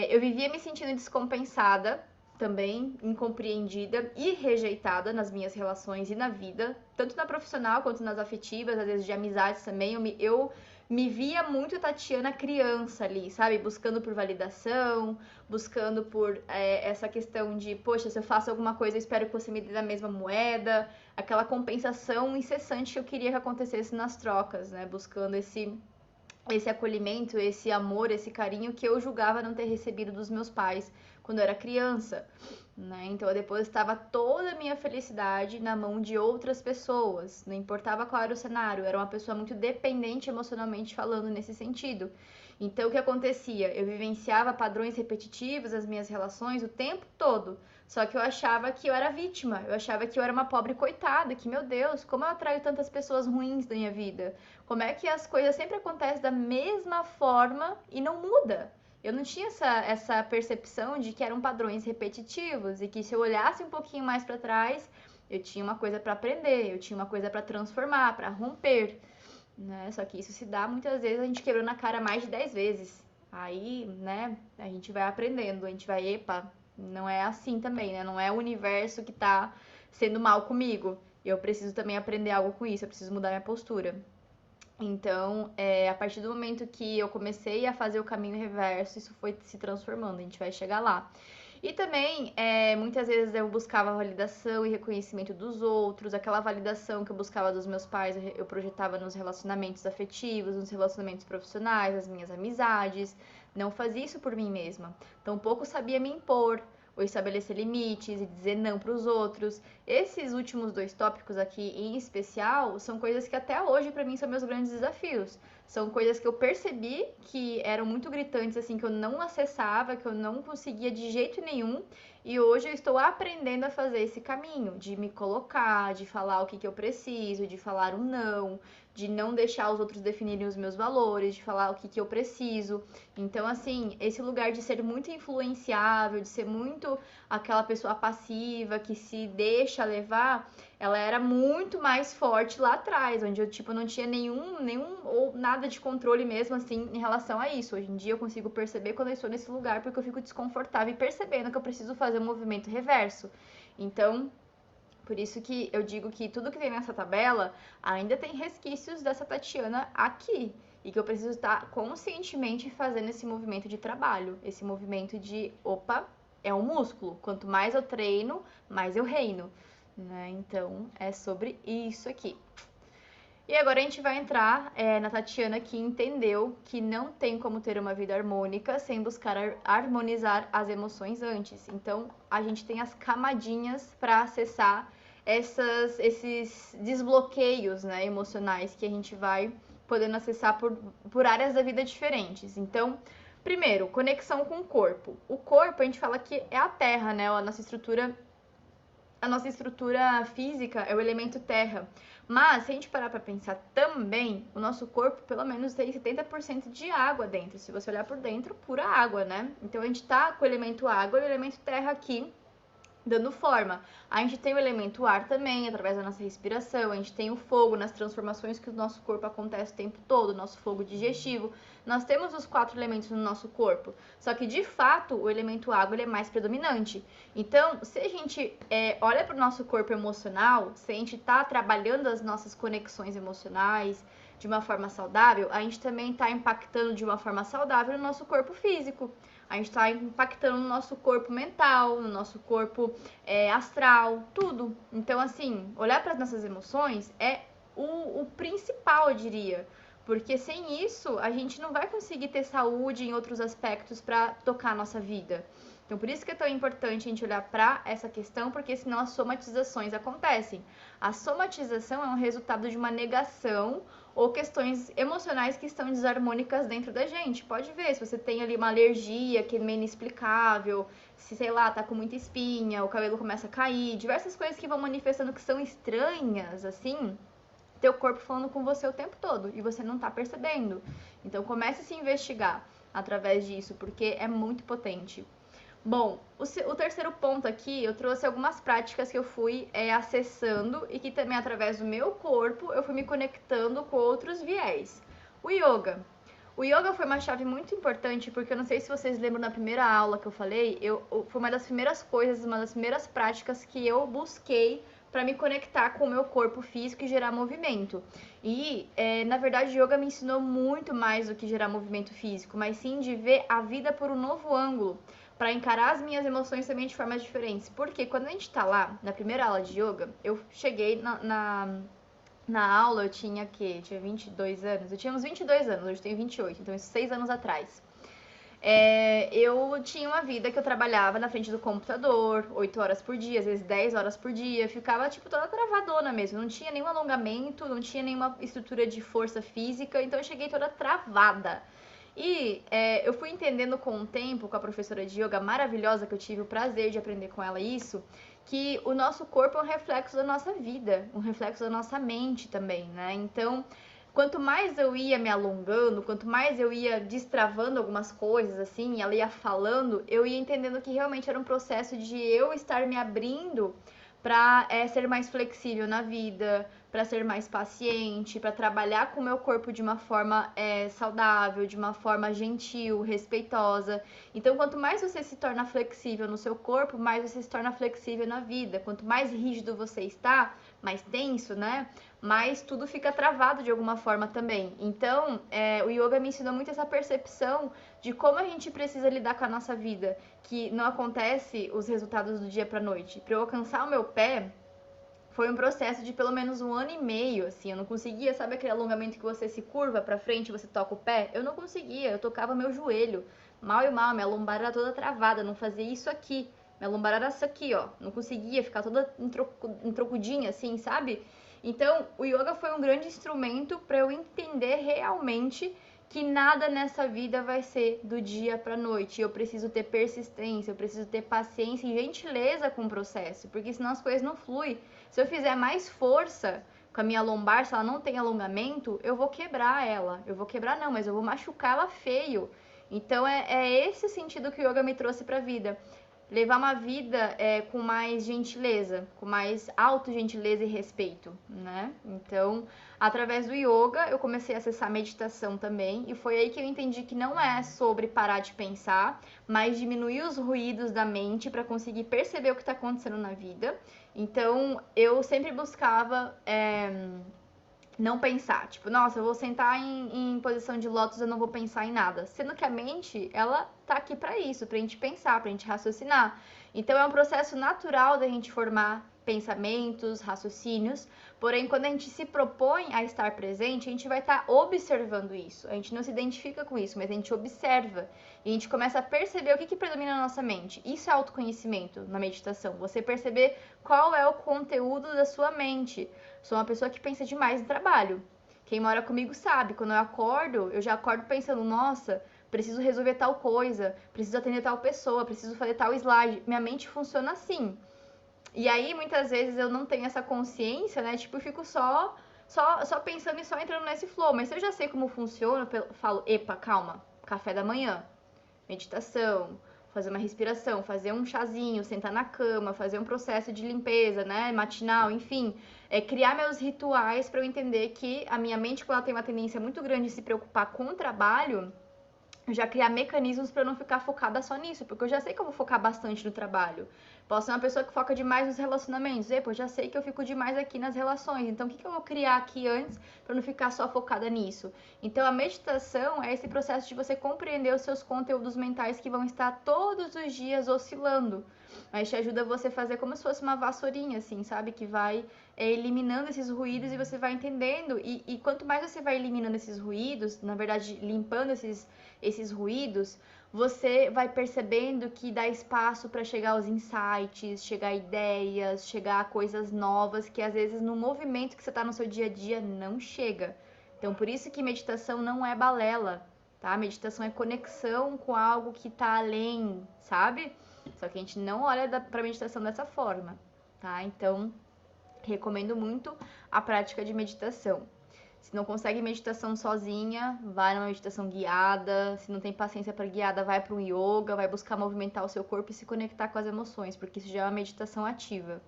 Eu vivia me sentindo descompensada também, incompreendida e rejeitada nas minhas relações e na vida, tanto na profissional quanto nas afetivas, às vezes de amizades também. Eu me via muito Tatiana criança ali, sabe? Buscando por validação, buscando por essa questão de, poxa, se eu faço alguma coisa, eu espero que você me dê a mesma moeda, aquela compensação incessante que eu queria que acontecesse nas trocas, né? Buscando esse acolhimento, esse amor, esse carinho que eu julgava não ter recebido dos meus pais quando eu era criança, né? Então eu depositava toda a minha felicidade na mão de outras pessoas, não importava qual era o cenário, eu era uma pessoa muito dependente emocionalmente falando nesse sentido. Então o que acontecia? Eu vivenciava padrões repetitivos nas minhas relações o tempo todo. Só que eu achava que eu era vítima, eu achava que eu era uma pobre coitada, que meu Deus, como eu atraio tantas pessoas ruins na minha vida? Como é que as coisas sempre acontecem da mesma forma e não muda? Eu não tinha essa percepção de que eram padrões repetitivos e que se eu olhasse um pouquinho mais para trás, eu tinha uma coisa para aprender, eu tinha uma coisa para transformar, para romper, né? Só que isso se dá muitas vezes a gente quebrando a cara mais de 10 vezes. Aí, né, a gente vai aprendendo, a gente vai, epa, não é assim também, né? Não é o universo que tá sendo mal comigo. Eu preciso também aprender algo com isso, eu preciso mudar minha postura. Então, a partir do momento que eu comecei a fazer o caminho reverso, isso foi se transformando, a gente vai chegar lá. E também, muitas vezes eu buscava validação e reconhecimento dos outros, aquela validação que eu buscava dos meus pais, eu projetava nos relacionamentos afetivos, nos relacionamentos profissionais, nas minhas amizades. Não fazia isso por mim mesma. Tampouco sabia me impor, ou estabelecer limites e dizer não para os outros. Esses últimos dois tópicos aqui em especial são coisas que até hoje para mim são meus grandes desafios. São coisas que eu percebi que eram muito gritantes, assim, que eu não acessava, que eu não conseguia de jeito nenhum. E hoje eu estou aprendendo a fazer esse caminho, de me colocar, de falar o que eu preciso, de falar um não, de não deixar os outros definirem os meus valores, de falar o que eu preciso. Então, assim, esse lugar de ser muito influenciável, de ser muito aquela pessoa passiva que se deixa levar, ela era muito mais forte lá atrás, onde eu, tipo, não tinha nenhum ou nada de controle mesmo, assim, em relação a isso. Hoje em dia eu consigo perceber quando eu estou nesse lugar, porque eu fico desconfortável e percebendo que eu preciso fazer um movimento reverso. Então, por isso que eu digo que tudo que tem nessa tabela ainda tem resquícios dessa Tatiana aqui. E que eu preciso estar conscientemente fazendo esse movimento de trabalho. Esse movimento de, opa, é um músculo. Quanto mais eu treino, mais eu reino. Né? Então, é sobre isso aqui. E agora a gente vai entrar na Tatiana que entendeu que não tem como ter uma vida harmônica sem buscar harmonizar as emoções antes. Então, a gente tem as camadinhas para acessar esses desbloqueios, né, emocionais que a gente vai podendo acessar por áreas da vida diferentes. Então, primeiro, conexão com o corpo. O corpo, a gente fala que é a terra, né, a nossa estrutura física é o elemento terra. Mas, se a gente parar para pensar também, o nosso corpo, pelo menos, tem 70% de água dentro. Se você olhar por dentro, pura água, né? Então, a gente tá com o elemento água e o elemento terra aqui dando forma. A gente tem o elemento ar também, através da nossa respiração, a gente tem o fogo nas transformações que o nosso corpo acontece o tempo todo, o nosso fogo digestivo. Nós temos os 4 elementos no nosso corpo, só que de fato o elemento água ele é mais predominante. Então, se a gente olha para o nosso corpo emocional, se a gente está trabalhando as nossas conexões emocionais de uma forma saudável, a gente também está impactando de uma forma saudável no nosso corpo físico. A gente está impactando no nosso corpo mental, no nosso corpo astral, tudo. Então, assim, olhar para as nossas emoções é o principal, eu diria. Porque sem isso, a gente não vai conseguir ter saúde em outros aspectos para tocar a nossa vida. Então, por isso que é tão importante a gente olhar para essa questão, porque senão as somatizações acontecem. A somatização é um resultado de uma negação ou questões emocionais que estão desarmônicas dentro da gente. Pode ver, se você tem ali uma alergia que é meio inexplicável, se, sei lá, tá com muita espinha, o cabelo começa a cair, diversas coisas que vão manifestando que são estranhas, assim, teu corpo falando com você o tempo todo e você não tá percebendo. Então comece a se investigar através disso, porque é muito potente. Bom, o terceiro ponto aqui, eu trouxe algumas práticas que eu fui acessando e que também através do meu corpo eu fui me conectando com outros viés. O yoga. O yoga foi uma chave muito importante porque eu não sei se vocês lembram na primeira aula que eu falei, foi uma das primeiras coisas, uma das primeiras práticas que eu busquei para me conectar com o meu corpo físico e gerar movimento. E, na verdade, o yoga me ensinou muito mais do que gerar movimento físico, mas sim de ver a vida por um novo ângulo, para encarar as minhas emoções também de formas diferentes. Porque quando a gente tá lá, na primeira aula de yoga, eu cheguei na aula, eu tinha 22 anos? Eu tinha uns 22 anos, hoje eu tenho 28, então isso 6 anos atrás. Eu tinha uma vida que eu trabalhava na frente do computador, 8 horas por dia, às vezes 10 horas por dia, ficava tipo toda travadona mesmo, não tinha nenhum alongamento, não tinha nenhuma estrutura de força física, então eu cheguei toda travada. E eu fui entendendo com o tempo, com a professora de yoga maravilhosa, que eu tive o prazer de aprender com ela isso, que o nosso corpo é um reflexo da nossa vida, um reflexo da nossa mente também, né? Então, quanto mais eu ia me alongando, quanto mais eu ia destravando algumas coisas, assim, ela ia falando, eu ia entendendo que realmente era um processo de eu estar me abrindo para ser mais flexível na vida, para ser mais paciente, para trabalhar com o meu corpo de uma forma saudável, de uma forma gentil, respeitosa. Então, quanto mais você se torna flexível no seu corpo, mais você se torna flexível na vida. Quanto mais rígido você está, mais tenso, né? Mas tudo fica travado de alguma forma também. Então, o yoga me ensinou muito essa percepção de como a gente precisa lidar com a nossa vida, que não acontece os resultados do dia para noite. Para eu alcançar o meu pé, foi um processo de pelo menos 1 ano e meio, assim, eu não conseguia, sabe aquele alongamento que você se curva para frente e você toca o pé? Eu não conseguia, eu tocava meu joelho, mal e mal, minha lombar era toda travada, não fazia isso aqui, minha lombar era isso aqui, ó, não conseguia ficar toda entrocudinha, assim, sabe? Então, o yoga foi um grande instrumento para eu entender realmente que nada nessa vida vai ser do dia para noite. Eu preciso ter persistência, eu preciso ter paciência e gentileza com o processo, porque senão as coisas não fluem. Se eu fizer mais força com a minha lombar, se ela não tem alongamento, eu vou quebrar ela. Eu vou quebrar não, mas eu vou machucar ela feio. Então é esse o sentido que o yoga me trouxe para a vida. Levar uma vida com mais gentileza, com mais autogentileza e respeito, né? Então, através do yoga, eu comecei a acessar a meditação também, e foi aí que eu entendi que não é sobre parar de pensar, mas diminuir os ruídos da mente para conseguir perceber o que está acontecendo na vida. Então, eu sempre buscava não pensar. Tipo, nossa, eu vou sentar em posição de lótus, eu não vou pensar em nada. Sendo que a mente, ela tá aqui para isso, pra gente pensar, pra gente raciocinar. Então, é um processo natural da gente formar pensamentos, raciocínios, porém, quando a gente se propõe a estar presente, a gente vai estar observando isso. A gente não se identifica com isso, mas a gente observa e a gente começa a perceber o que predomina na nossa mente. Isso é autoconhecimento na meditação, você perceber qual é o conteúdo da sua mente. Sou uma pessoa que pensa demais no trabalho. Quem mora comigo sabe, quando eu acordo, eu já acordo pensando, nossa, preciso resolver tal coisa, preciso atender tal pessoa, preciso fazer tal slide. Minha mente funciona assim. E aí, muitas vezes, eu não tenho essa consciência, né? Tipo, eu fico só pensando e só entrando nesse flow. Mas se eu já sei como funciona, eu falo, epa, calma, café da manhã, meditação, fazer uma respiração, fazer um chazinho, sentar na cama, fazer um processo de limpeza, né, matinal, enfim, criar meus rituais para eu entender que a minha mente, quando ela tem uma tendência muito grande de se preocupar com o trabalho, já criar mecanismos para não ficar focada só nisso, porque eu já sei que eu vou focar bastante no trabalho. Posso ser uma pessoa que foca demais nos relacionamentos. Eu já sei que eu fico demais aqui nas relações. Então, o que eu vou criar aqui antes para não ficar só focada nisso? Então, a meditação é esse processo de você compreender os seus conteúdos mentais que vão estar todos os dias oscilando. Mas te ajuda você a fazer como se fosse uma vassourinha, assim, sabe? Que vai eliminando esses ruídos e você vai entendendo. E quanto mais você vai eliminando esses ruídos, na verdade, limpando esses ruídos, você vai percebendo que dá espaço para chegar aos insights, chegar a ideias, chegar a coisas novas que às vezes no movimento que você está no seu dia a dia não chega. Então, por isso que meditação não é balela, tá? Meditação é conexão com algo que está além, sabe? Só que a gente não olha para meditação dessa forma, tá? Então, recomendo muito a prática de meditação. Se não consegue meditação sozinha, vai numa meditação guiada. Se não tem paciência para guiada, vai para um yoga, vai buscar movimentar o seu corpo e se conectar com as emoções, porque isso já é uma meditação ativa.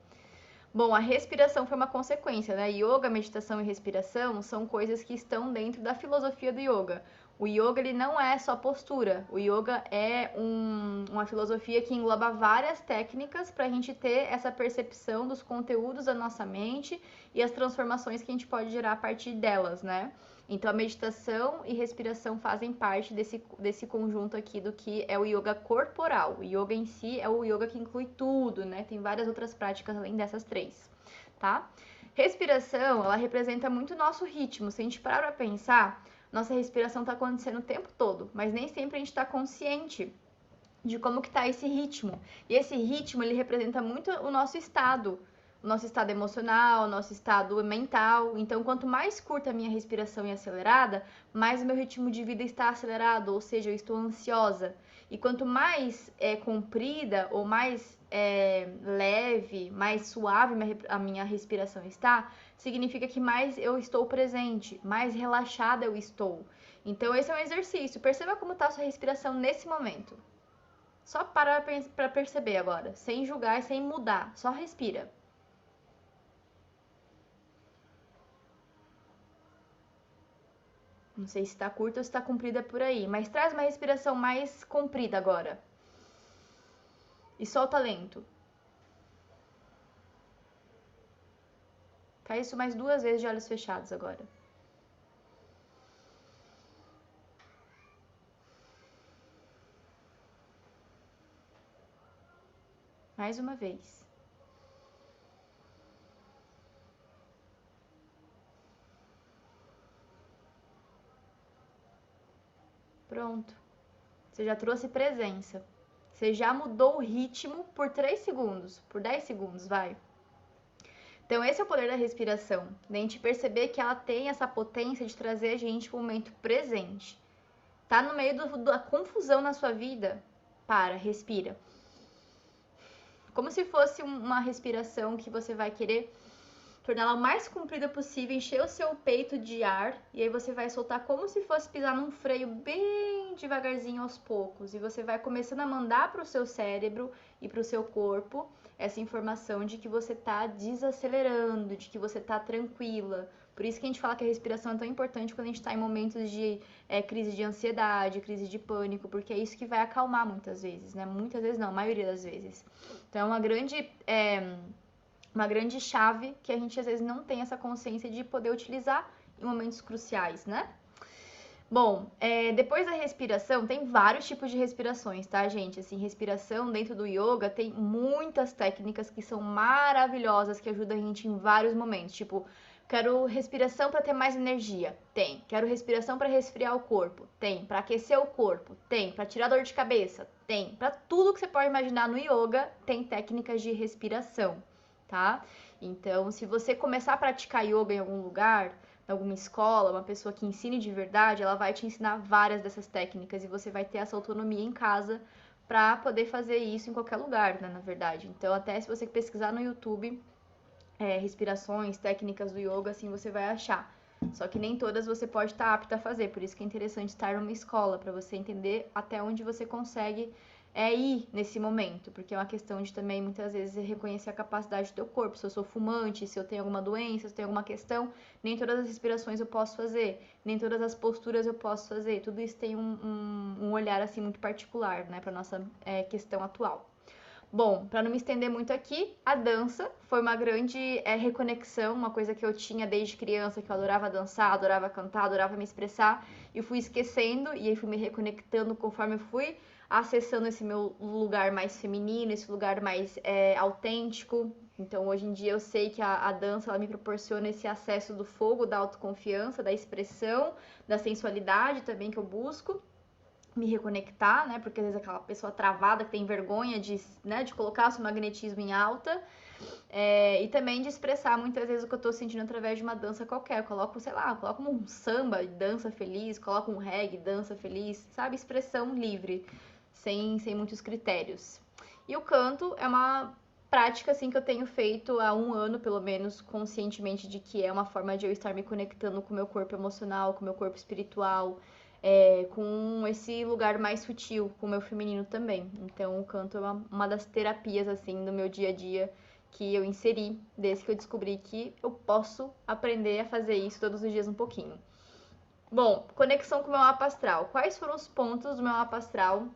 Bom, a respiração foi uma consequência, né? Yoga, meditação e respiração são coisas que estão dentro da filosofia do yoga. O yoga ele não é só postura. O yoga é uma filosofia que engloba várias técnicas para a gente ter essa percepção dos conteúdos da nossa mente e as transformações que a gente pode gerar a partir delas, né? Então, a meditação e respiração fazem parte desse conjunto aqui do que é o yoga corporal. O yoga em si é o yoga que inclui tudo, né? Tem várias outras práticas além dessas três, tá? Respiração, ela representa muito o nosso ritmo. Se a gente parar pra pensar, nossa respiração está acontecendo o tempo todo, mas nem sempre a gente está consciente de como que tá esse ritmo. E esse ritmo, ele representa muito o nosso estado emocional, o nosso estado mental. Então, quanto mais curta a minha respiração e acelerada, mais o meu ritmo de vida está acelerado, ou seja, eu estou ansiosa. E quanto mais comprida ou mais leve, mais suave a minha respiração está, significa que mais eu estou presente, mais relaxada eu estou. Então, esse é um exercício. Perceba como está a sua respiração nesse momento. Só parar para perceber agora, sem julgar e sem mudar. Só respira. Não sei se está curta ou se está comprida por aí, mas traz uma respiração mais comprida agora. E solta lento. Faz isso mais 2 vezes de olhos fechados agora. Mais uma vez. Pronto. Você já trouxe presença. Você já mudou o ritmo por 3 segundos, por 10 segundos, vai. Então, esse é o poder da respiração, da gente perceber que ela tem essa potência de trazer a gente para o momento presente. Tá no meio da confusão na sua vida? Para, respira. Como se fosse uma respiração que você vai querer torná-la o mais comprida possível, encher o seu peito de ar, e aí você vai soltar como se fosse pisar num freio bem devagarzinho aos poucos, e você vai começando a mandar para o seu cérebro e para o seu corpo essa informação de que você está desacelerando, de que você está tranquila. Por isso que a gente fala que a respiração é tão importante quando a gente está em momentos de crise de ansiedade, crise de pânico, porque é isso que vai acalmar muitas vezes, né? Muitas vezes não, a maioria das vezes. Então é uma grande chave que a gente às vezes não tem essa consciência de poder utilizar em momentos cruciais, né? Bom, depois da respiração, tem vários tipos de respirações, tá, gente? Assim, respiração dentro do yoga tem muitas técnicas que são maravilhosas, que ajudam a gente em vários momentos. Tipo, quero respiração para ter mais energia? Tem. Quero respiração para resfriar o corpo? Tem. Para aquecer o corpo? Tem. Para tirar dor de cabeça? Tem. Para tudo que você pode imaginar no yoga, tem técnicas de respiração, tá? Então, se você começar a praticar yoga em algum lugar, em alguma escola, uma pessoa que ensine de verdade, ela vai te ensinar várias dessas técnicas e você vai ter essa autonomia em casa para poder fazer isso em qualquer lugar, né, na verdade. Então, até se você pesquisar no YouTube, respirações, técnicas do yoga, assim, você vai achar. Só que nem todas você pode estar apta a fazer, por isso que é interessante estar numa escola, para você entender até onde você consegue ir nesse momento, porque é uma questão de também, muitas vezes, reconhecer a capacidade do teu corpo. Se eu sou fumante, se eu tenho alguma doença, se eu tenho alguma questão, nem todas as respirações eu posso fazer, nem todas as posturas eu posso fazer. Tudo isso tem um olhar, assim, muito particular, né, para nossa questão atual. Bom, para não me estender muito aqui, a dança foi uma grande reconexão, uma coisa que eu tinha desde criança, que eu adorava dançar, adorava cantar, adorava me expressar, e fui esquecendo, e aí fui me reconectando conforme eu fui acessando esse meu lugar mais feminino, esse lugar mais autêntico. Então, hoje em dia, eu sei que a dança ela me proporciona esse acesso do fogo, da autoconfiança, da expressão, da sensualidade também que eu busco me reconectar, né? Porque às vezes aquela pessoa travada que tem vergonha de colocar o seu magnetismo em alta. E também de expressar muitas vezes o que eu tô sentindo através de uma dança qualquer. Eu coloco, sei lá, coloco um samba, dança feliz, coloco um reggae, dança feliz, sabe? Expressão livre, sem muitos critérios. E o canto é uma prática assim que eu tenho feito há um ano, pelo menos, conscientemente de que é uma forma de eu estar me conectando com o meu corpo emocional, com o meu corpo espiritual, com esse lugar mais sutil, com o meu feminino também. Então, o canto é uma das terapias, assim, do meu dia a dia que eu inseri desde que eu descobri que eu posso aprender a fazer isso todos os dias um pouquinho. Bom, conexão com o meu mapa astral. Quais foram os pontos do meu mapa astral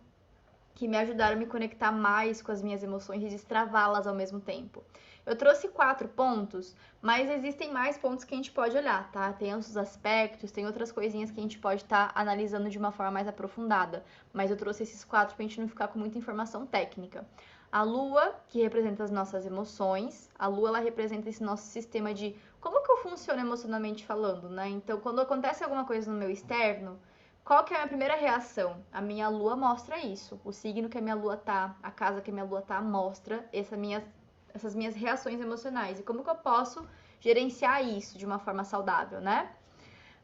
que me ajudaram a me conectar mais com as minhas emoções e destravá-las ao mesmo tempo? Eu trouxe 4 pontos, mas existem mais pontos que a gente pode olhar, tá? Tem outros aspectos, tem outras coisinhas que a gente pode estar analisando de uma forma mais aprofundada, mas eu trouxe esses 4 pra gente não ficar com muita informação técnica. A lua, que representa as nossas emoções, a lua ela representa esse nosso sistema de como que eu funciono emocionalmente falando, né? Então, quando acontece alguma coisa no meu externo, qual que é a minha primeira reação? A minha lua mostra isso. O signo que a minha lua tá, a casa que a minha lua tá, mostra essas minhas reações emocionais. E como que eu posso gerenciar isso de uma forma saudável, né?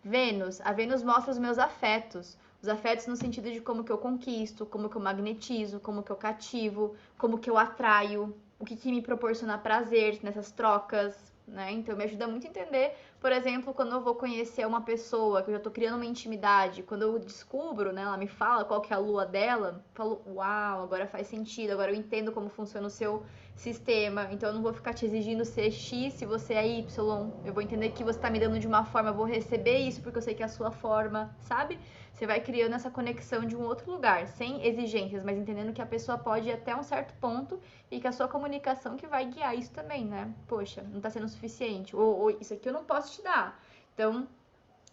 Vênus. A Vênus mostra os meus afetos. Os afetos no sentido de como que eu conquisto, como que eu magnetizo, como que eu cativo, como que eu atraio, o que me proporciona prazer nessas trocas, né? Então me ajuda muito a entender, por exemplo, quando eu vou conhecer uma pessoa, que eu já tô criando uma intimidade, quando eu descubro, né, ela me fala qual que é a lua dela, eu falo, uau, agora faz sentido, agora eu entendo como funciona o seu sistema, então eu não vou ficar te exigindo ser X se você é Y, eu vou entender que você tá me dando de uma forma, eu vou receber isso porque eu sei que é a sua forma, sabe? Você vai criando essa conexão de um outro lugar, sem exigências, mas entendendo que a pessoa pode ir até um certo ponto e que a sua comunicação que vai guiar isso também, né? Poxa, não tá sendo suficiente, ou isso aqui eu não posso te dar. Então,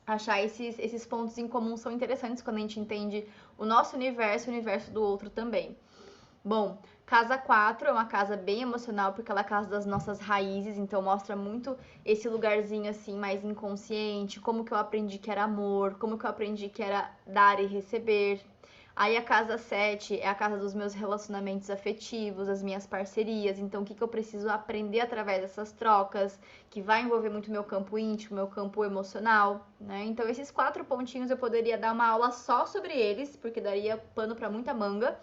achar esses pontos em comum são interessantes quando a gente entende o nosso universo e o universo do outro também. Bom, casa 4 é uma casa bem emocional, porque ela é a casa das nossas raízes, então mostra muito esse lugarzinho assim mais inconsciente, como que eu aprendi que era amor, como que eu aprendi que era dar e receber. Aí a casa 7 é a casa dos meus relacionamentos afetivos, as minhas parcerias, então o que que eu preciso aprender através dessas trocas, que vai envolver muito meu campo íntimo, meu campo emocional, né? Então esses 4 pontinhos eu poderia dar uma aula só sobre eles, porque daria pano para muita manga.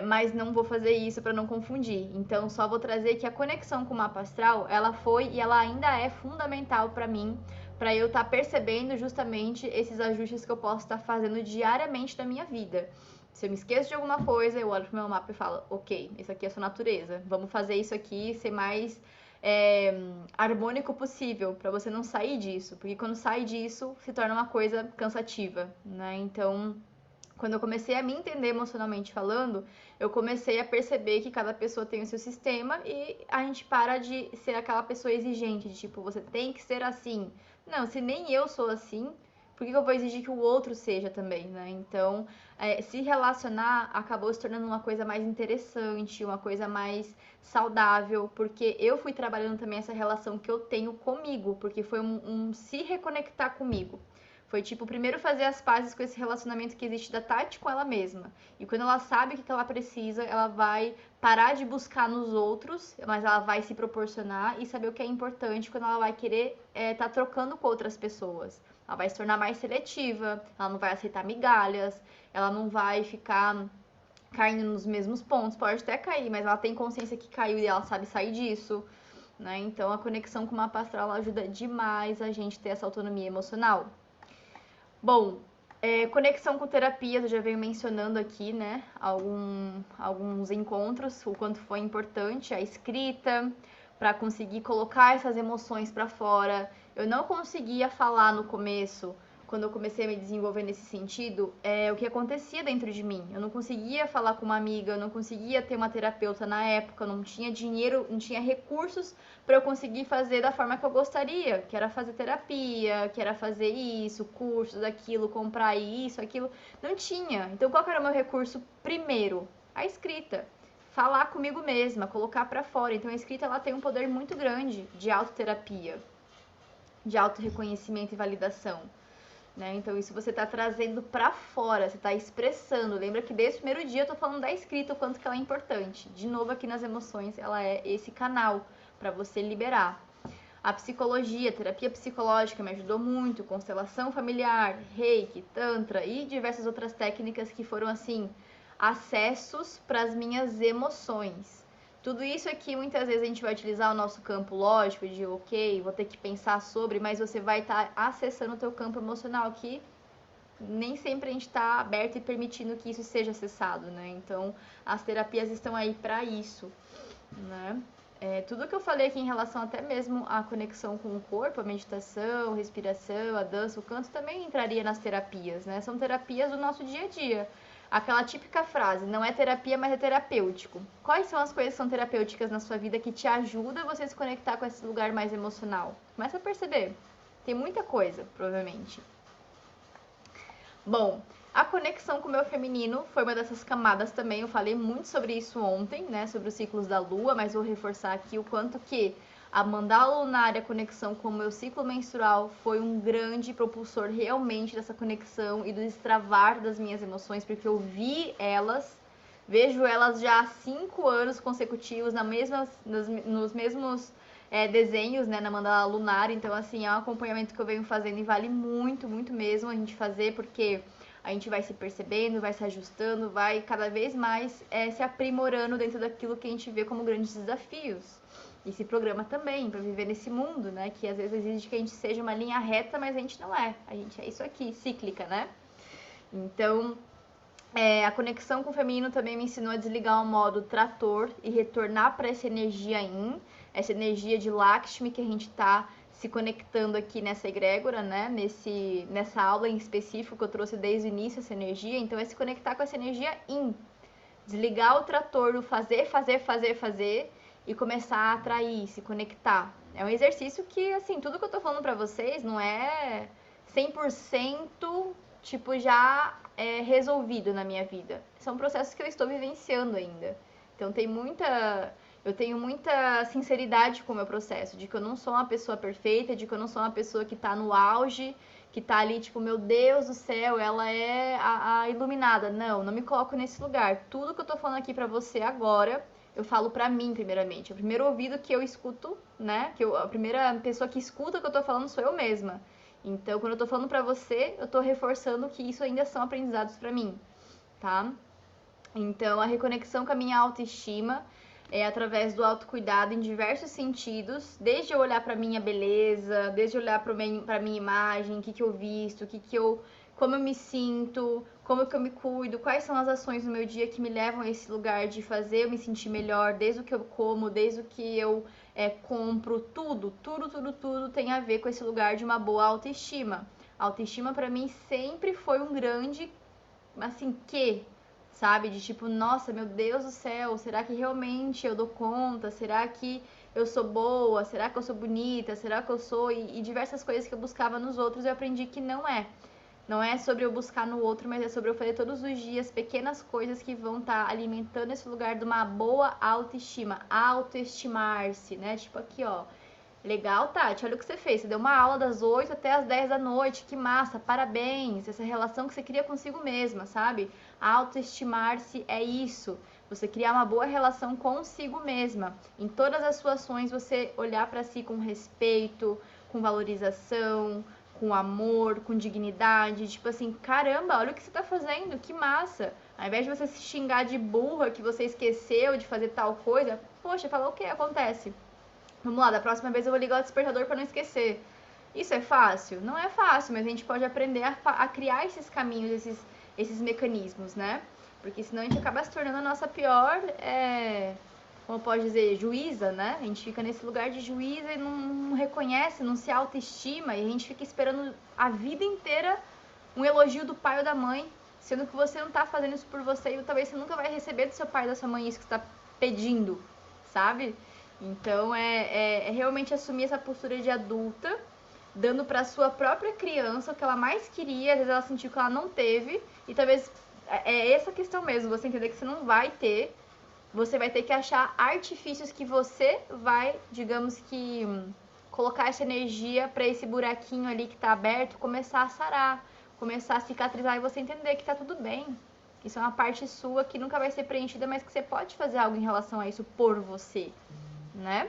Mas não vou fazer isso para não confundir. Então, só vou trazer que a conexão com o mapa astral, ela foi e ela ainda é fundamental para mim, para eu estar percebendo justamente esses ajustes que eu posso estar fazendo diariamente na minha vida. Se eu me esqueço de alguma coisa, eu olho pro meu mapa e falo, ok, isso aqui é a sua natureza, vamos fazer isso aqui ser mais harmônico possível, para você não sair disso, porque quando sai disso, se torna uma coisa cansativa, né? Então, quando eu comecei a me entender emocionalmente falando, eu comecei a perceber que cada pessoa tem o seu sistema e a gente para de ser aquela pessoa exigente, de tipo, você tem que ser assim. Não, se nem eu sou assim, por que eu vou exigir que o outro seja também, né? Então, se relacionar acabou se tornando uma coisa mais interessante, uma coisa mais saudável, porque eu fui trabalhando também essa relação que eu tenho comigo, porque foi um se reconectar comigo. Foi tipo, primeiro fazer as pazes com esse relacionamento que existe da Tati com ela mesma. E quando ela sabe o que ela precisa, ela vai parar de buscar nos outros, mas ela vai se proporcionar e saber o que é importante quando ela vai querer tá trocando com outras pessoas. Ela vai se tornar mais seletiva, ela não vai aceitar migalhas, ela não vai ficar caindo nos mesmos pontos. Pode até cair, mas ela tem consciência que caiu e ela sabe sair disso. Né? Então a conexão com o mapa astral ajuda demais a gente ter essa autonomia emocional. Bom, Conexão com terapias, eu já venho mencionando aqui, né? Alguns encontros, o quanto foi importante a escrita para conseguir colocar essas emoções para fora. Eu não conseguia falar no começo, quando eu comecei a me desenvolver nesse sentido, o que acontecia dentro de mim. Eu não conseguia falar com uma amiga, eu não conseguia ter uma terapeuta na época, eu não tinha dinheiro, não tinha recursos para eu conseguir fazer da forma que eu gostaria, que era fazer terapia, que era fazer isso, cursos, aquilo, comprar isso, aquilo. Não tinha. Então, qual que era o meu recurso primeiro? A escrita. Falar comigo mesma, colocar para fora. Então, a escrita ela tem um poder muito grande de autoterapia, de autorreconhecimento e validação. Né? Então, isso você está trazendo para fora, você está expressando. Lembra que desde o primeiro dia eu estou falando da escrita, o quanto que ela é importante. De novo, aqui nas emoções, ela é esse canal para você liberar. A psicologia, a terapia psicológica me ajudou muito, constelação familiar, reiki, tantra e diversas outras técnicas que foram, assim, acessos para as minhas emoções. Tudo isso aqui, muitas vezes a gente vai utilizar o nosso campo lógico de, ok, vou ter que pensar sobre, mas você vai estar acessando o teu campo emocional, que nem sempre a gente está aberto e permitindo que isso seja acessado, né? Então, as terapias estão aí para isso, né? Tudo que eu falei aqui em relação até mesmo à conexão com o corpo, a meditação, a respiração, a dança, o canto, também entraria nas terapias, né? São terapias do nosso dia a dia. Aquela típica frase, não é terapia, mas é terapêutico. Quais são as coisas que são terapêuticas na sua vida que te ajudam a você se conectar com esse lugar mais emocional? Começa a perceber. Tem muita coisa, provavelmente. Bom, a conexão com o meu feminino foi uma dessas camadas também. Eu falei muito sobre isso ontem, né? Sobre os ciclos da lua, mas vou reforçar aqui o quanto que a mandala lunar e a conexão com o meu ciclo menstrual foi um grande propulsor realmente dessa conexão e do destravar das minhas emoções, porque eu vi elas, vejo elas já há 5 anos consecutivos nos mesmos desenhos, né, na mandala lunar. Então, assim, é um acompanhamento que eu venho fazendo e vale muito, muito mesmo a gente fazer, porque a gente vai se percebendo, vai se ajustando, vai cada vez mais se aprimorando dentro daquilo que a gente vê como grandes desafios. E se programa também para viver nesse mundo, né? Que às vezes exige que a gente seja uma linha reta, mas a gente não é. A gente é isso aqui, cíclica, né? Então, a conexão com o feminino também me ensinou a desligar o modo trator e retornar para essa energia yin, essa energia de Lakshmi que a gente está se conectando aqui nessa egrégora, né? Nessa aula em específico que eu trouxe desde o início essa energia. Então, é se conectar com essa energia yin. Desligar o trator do fazer, fazer, fazer, fazer e começar a atrair, se conectar. É um exercício que, assim, tudo que eu tô falando pra vocês não é 100% tipo já resolvido na minha vida. São processos que eu estou vivenciando ainda. Então eu tenho muita sinceridade com o meu processo, de que eu não sou uma pessoa perfeita, de que eu não sou uma pessoa que tá no auge, que tá ali, tipo, meu Deus do céu, ela é a iluminada. Não me coloco nesse lugar. Tudo que eu tô falando aqui pra você agora, eu falo pra mim, primeiramente. O primeiro ouvido que eu escuto, né? A primeira pessoa que escuta o que eu tô falando sou eu mesma. Então, quando eu tô falando pra você, eu tô reforçando que isso ainda são aprendizados pra mim, tá? Então, a reconexão com a minha autoestima é através do autocuidado em diversos sentidos, desde eu olhar para minha beleza, desde eu olhar para minha imagem, o que eu visto, como eu me sinto, como que eu me cuido, quais são as ações no meu dia que me levam a esse lugar de fazer eu me sentir melhor, desde o que eu como, desde o que eu compro, tudo tem a ver com esse lugar de uma boa autoestima. A autoestima para mim sempre foi um grande, assim, sabe? De tipo, nossa, meu Deus do céu, será que realmente eu dou conta? Será que eu sou boa? Será que eu sou bonita? Será que eu sou? E diversas coisas que eu buscava nos outros eu aprendi que não é. Não é sobre eu buscar no outro, mas é sobre eu fazer todos os dias pequenas coisas que vão estar alimentando esse lugar de uma boa autoestima. Autoestimar-se, né? Tipo aqui, ó. Legal, Tati, olha o que você fez. Você deu uma aula das 8 até as 10 da noite. Que massa, parabéns. Essa relação que você cria consigo mesma, sabe? Autoestimar-se é isso. Você criar uma boa relação consigo mesma. Em todas as suas ações, você olhar para si com respeito, com valorização, com amor, com dignidade. Tipo assim, caramba, olha o que você tá fazendo, que massa. Ao invés de você se xingar de burra, que você esqueceu de fazer tal coisa, poxa, fala o que acontece? Vamos lá, da próxima vez eu vou ligar o despertador para não esquecer. Isso é fácil? Não é fácil, mas a gente pode aprender a criar esses caminhos, esses mecanismos, né? Porque senão a gente acaba se tornando a nossa pior, como pode dizer, juíza, né? A gente fica nesse lugar de juíza e não reconhece, não se autoestima, e a gente fica esperando a vida inteira um elogio do pai ou da mãe, sendo que você não tá fazendo isso por você e talvez você nunca vai receber do seu pai ou da sua mãe isso que você tá pedindo, sabe? Então é realmente assumir essa postura de adulta, dando para sua própria criança o que ela mais queria, às vezes ela sentiu que ela não teve, e talvez é essa questão mesmo, você entender que você não vai ter, você vai ter que achar artifícios que você vai, digamos que, colocar essa energia para esse buraquinho ali que tá aberto começar a sarar, começar a cicatrizar e você entender que tá tudo bem. Isso é uma parte sua que nunca vai ser preenchida, mas que você pode fazer algo em relação a isso por você, né?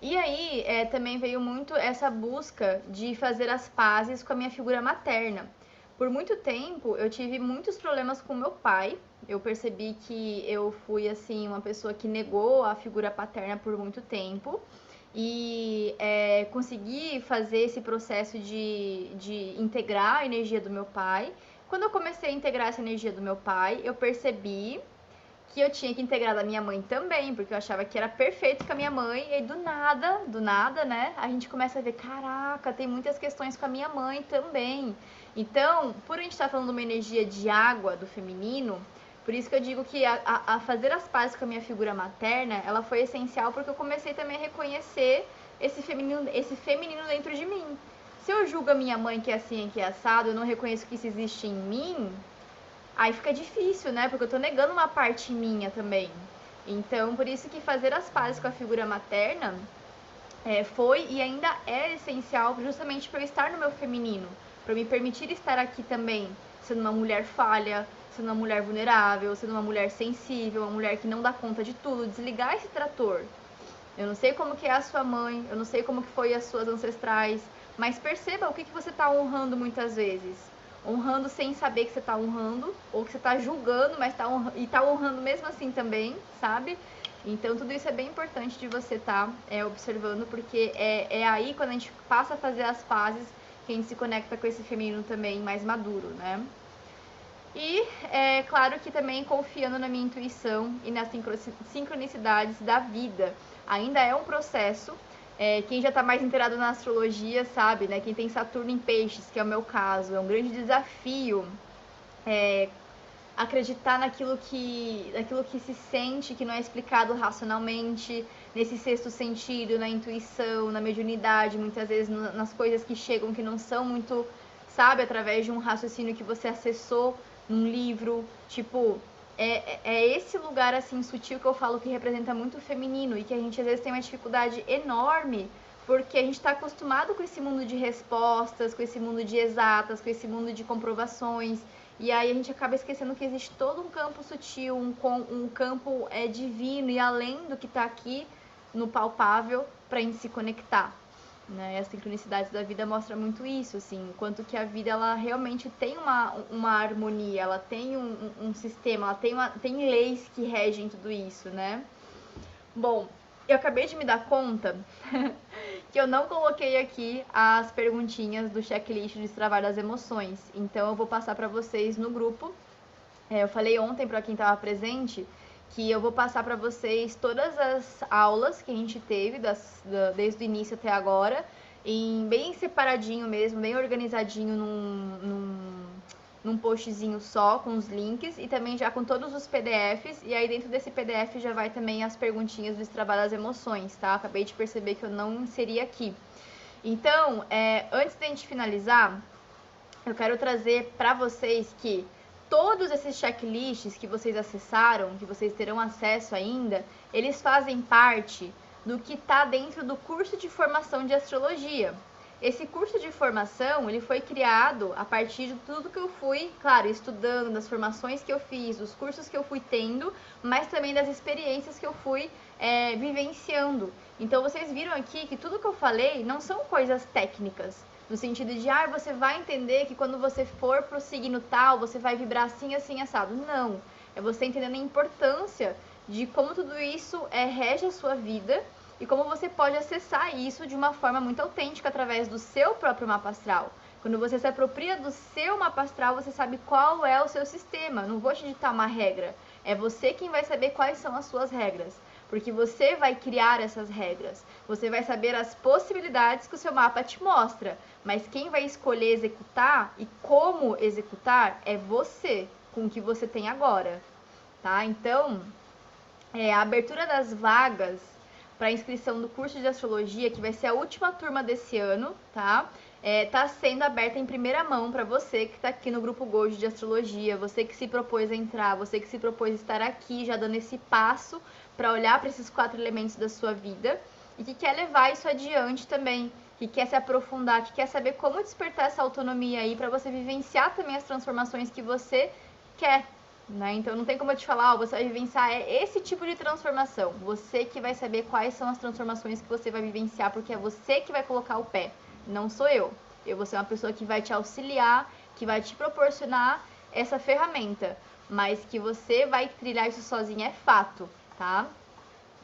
E aí, também veio muito essa busca de fazer as pazes com a minha figura materna. Por muito tempo, eu tive muitos problemas com meu pai. Eu percebi que eu fui, assim, uma pessoa que negou a figura paterna por muito tempo. E consegui fazer esse processo de integrar a energia do meu pai. Quando eu comecei a integrar essa energia do meu pai, eu percebi que eu tinha que integrar da minha mãe também, porque eu achava que era perfeito com a minha mãe, e do nada, né, a gente começa a ver, caraca, tem muitas questões com a minha mãe também. Então, por a gente estar falando de uma energia de água do feminino, por isso que eu digo que a fazer as pazes com a minha figura materna, ela foi essencial, porque eu comecei também a reconhecer esse feminino dentro de mim. Se eu julgo a minha mãe que é assim, que é assado, eu não reconheço que isso existe em mim, aí fica difícil, né? Porque eu tô negando uma parte minha também. Então, por isso que fazer as pazes com a figura materna foi e ainda é essencial justamente para eu estar no meu feminino, para me permitir estar aqui também, sendo uma mulher falha, sendo uma mulher vulnerável, sendo uma mulher sensível, uma mulher que não dá conta de tudo, desligar esse trator. Eu não sei como que é a sua mãe, eu não sei como que foi as suas ancestrais, mas perceba o que você está honrando muitas vezes. Honrando sem saber que você está honrando, ou que você está julgando, mas tá honrando mesmo assim também, sabe? Então tudo isso é bem importante de você estar observando, porque é aí quando a gente passa a fazer as fases que a gente se conecta com esse feminino também mais maduro, né? E é claro que também confiando na minha intuição e nas sincronicidades da vida. Ainda é um processo. Quem já está mais inteirado na astrologia sabe, né? Quem tem Saturno em Peixes, que é o meu caso, é um grande desafio acreditar naquilo que se sente, que não é explicado racionalmente, nesse sexto sentido, na intuição, na mediunidade, muitas vezes nas coisas que chegam que não são muito, sabe, através de um raciocínio que você acessou num livro, tipo, esse lugar assim sutil que eu falo que representa muito o feminino e que a gente às vezes tem uma dificuldade enorme porque a gente está acostumado com esse mundo de respostas, com esse mundo de exatas, com esse mundo de comprovações. E aí a gente acaba esquecendo que existe todo um campo sutil, um campo divino e além do que está aqui no palpável para a gente se conectar. Né? E as sincronicidades da vida mostram muito isso, assim, quanto que a vida ela realmente tem uma harmonia, ela tem um sistema, ela tem leis que regem tudo isso, né? Bom, eu acabei de me dar conta que eu não coloquei aqui as perguntinhas do checklist de destravar das emoções. Então eu vou passar para vocês no grupo. Eu falei ontem para quem estava presente que eu vou passar para vocês todas as aulas que a gente teve desde o início até agora, bem separadinho mesmo, bem organizadinho num postzinho só, com os links, e também já com todos os PDFs, e aí dentro desse PDF já vai também as perguntinhas do Destravar das Emoções, tá? Acabei de perceber que eu não inseri aqui. Então, antes da gente finalizar, eu quero trazer para vocês que todos esses checklists que vocês acessaram, que vocês terão acesso ainda, eles fazem parte do que está dentro do curso de formação de astrologia. Esse curso de formação, ele foi criado a partir de tudo que eu fui, claro, estudando, das formações que eu fiz, dos cursos que eu fui tendo, mas também das experiências que eu fui vivenciando. Então, vocês viram aqui que tudo que eu falei não são coisas técnicas, no sentido de, você vai entender que quando você for pro signo tal, você vai vibrar assim, assim, assado. Não, é você entendendo a importância de como tudo isso rege a sua vida e como você pode acessar isso de uma forma muito autêntica através do seu próprio mapa astral. Quando você se apropria do seu mapa astral, você sabe qual é o seu sistema. Não vou te ditar uma regra, é você quem vai saber quais são as suas regras, porque você vai criar essas regras. Você vai saber as possibilidades que o seu mapa te mostra, mas quem vai escolher executar e como executar é você, com o que você tem agora, tá? Então, a abertura das vagas para inscrição do curso de astrologia, que vai ser a última turma desse ano, tá? Tá sendo aberta em primeira mão para você que está aqui no grupo Gold de Astrologia, você que se propôs a entrar, você que se propôs a estar aqui já dando esse passo para olhar para esses 4 elementos da sua vida e que quer levar isso adiante também, que quer se aprofundar, que quer saber como despertar essa autonomia aí para você vivenciar também as transformações que você quer, né? Então não tem como eu te falar, você vai vivenciar esse tipo de transformação. Você que vai saber quais são as transformações que você vai vivenciar, porque é você que vai colocar o pé, não sou eu. Eu vou ser uma pessoa que vai te auxiliar, que vai te proporcionar essa ferramenta, mas que você vai trilhar isso sozinha é fato, tá?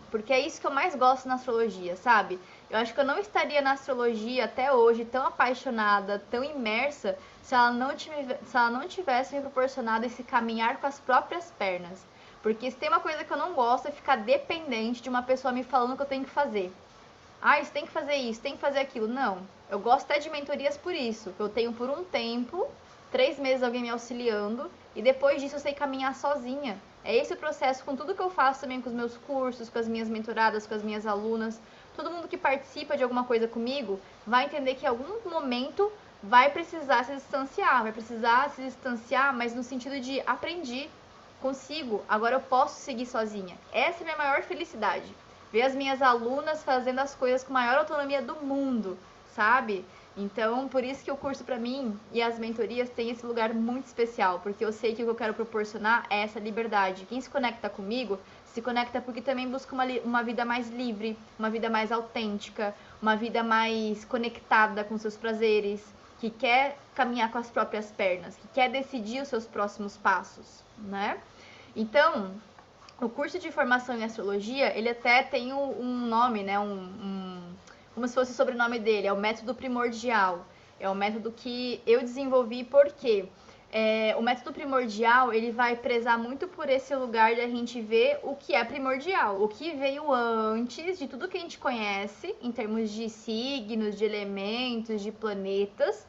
Porque é isso que eu mais gosto na astrologia, sabe? Eu acho que eu não estaria na astrologia até hoje tão apaixonada, tão imersa, se ela não tivesse me proporcionado esse caminhar com as próprias pernas. Porque se tem uma coisa que eu não gosto é ficar dependente de uma pessoa me falando o que eu tenho que fazer. Ah, você tem que fazer isso, tem que fazer aquilo. Não. Eu gosto até de mentorias por isso. Eu tenho por um tempo, 3 meses alguém me auxiliando, e depois disso eu sei caminhar sozinha. É esse o processo com tudo que eu faço também com os meus cursos, com as minhas mentoradas, com as minhas alunas. Todo mundo que participa de alguma coisa comigo vai entender que em algum momento vai precisar se distanciar, mas no sentido de aprendi, consigo, agora eu posso seguir sozinha. Essa é a minha maior felicidade. Ver as minhas alunas fazendo as coisas com a maior autonomia do mundo, sabe? Então, por isso que o curso para mim e as mentorias tem esse lugar muito especial, porque eu sei que o que eu quero proporcionar é essa liberdade. Quem se conecta comigo, se conecta porque também busca uma vida mais livre, uma vida mais autêntica, uma vida mais conectada com seus prazeres, que quer caminhar com as próprias pernas, que quer decidir os seus próximos passos, né? Então, o curso de formação em astrologia, ele até tem um nome, né? Como se fosse o sobrenome dele, é o método primordial. É o método que eu desenvolvi porque o método primordial, ele vai prezar muito por esse lugar de a gente ver o que é primordial, o que veio antes de tudo que a gente conhece, em termos de signos, de elementos, de planetas,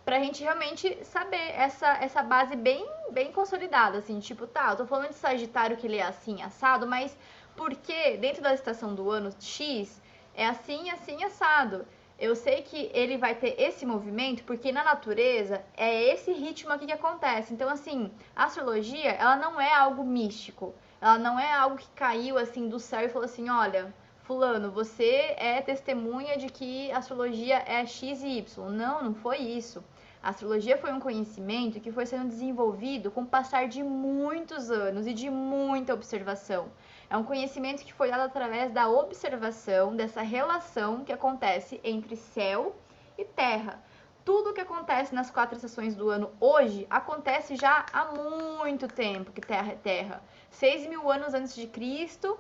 pra gente realmente saber essa base bem consolidada, assim, tipo, tá, eu tô falando de Sagitário que ele é assim, assado, mas por que dentro da estação do ano X é assim, assim, assado? Eu sei que ele vai ter esse movimento porque na natureza é esse ritmo aqui que acontece. Então, assim, a astrologia, ela não é algo místico. Ela não é algo que caiu, assim, do céu e falou assim, olha, fulano, você é testemunha de que a astrologia é X e Y. Não, não foi isso. A astrologia foi um conhecimento que foi sendo desenvolvido com o passar de muitos anos e de muita observação. É um conhecimento que foi dado através da observação dessa relação que acontece entre céu e terra. Tudo que acontece nas 4 estações do ano hoje acontece já há muito tempo que Terra é Terra. 6.000 anos antes de Cristo,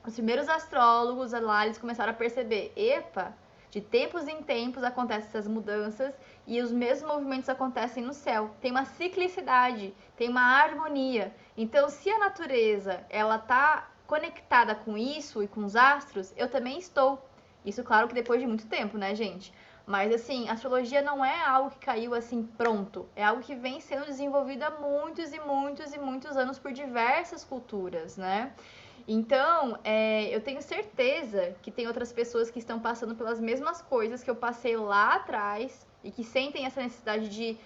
os primeiros astrólogos lá eles começaram a perceber, epa, de tempos em tempos acontecem essas mudanças e os mesmos movimentos acontecem no céu. Tem uma ciclicidade, tem uma harmonia. Então, se a natureza ela tá conectada com isso e com os astros, eu também estou. Isso, claro que depois de muito tempo, né, gente? Mas, assim, a astrologia não é algo que caiu assim pronto. É algo que vem sendo desenvolvido há muitos e muitos e muitos anos por diversas culturas, né? Então, eu tenho certeza que tem outras pessoas que estão passando pelas mesmas coisas que eu passei lá atrás e que sentem essa necessidade de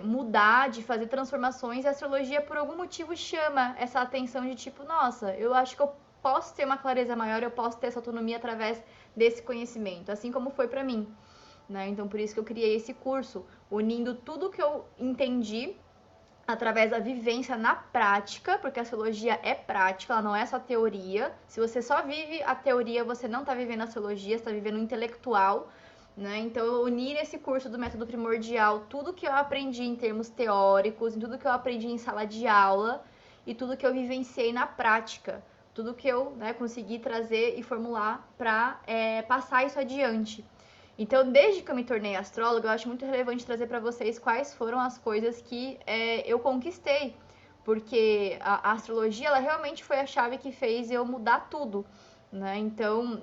mudar, de fazer transformações. E a astrologia, por algum motivo, chama essa atenção de tipo, nossa, eu acho que eu posso ter uma clareza maior, eu posso ter essa autonomia através desse conhecimento, assim como foi para mim, né? Então, por isso que eu criei esse curso, unindo tudo que eu entendi através da vivência na prática, porque a astrologia é prática, ela não é só teoria. Se você só vive a teoria, você não está vivendo a astrologia, você está vivendo o intelectual, né? Então, eu uni nesse curso do método primordial tudo que eu aprendi em termos teóricos, tudo que eu aprendi em sala de aula e tudo que eu vivenciei na prática, tudo que eu, né, consegui trazer e formular para passar isso adiante. Então, desde que eu me tornei astróloga, eu acho muito relevante trazer para vocês quais foram as coisas que eu conquistei, porque a astrologia, ela realmente foi a chave que fez eu mudar tudo, né? Então,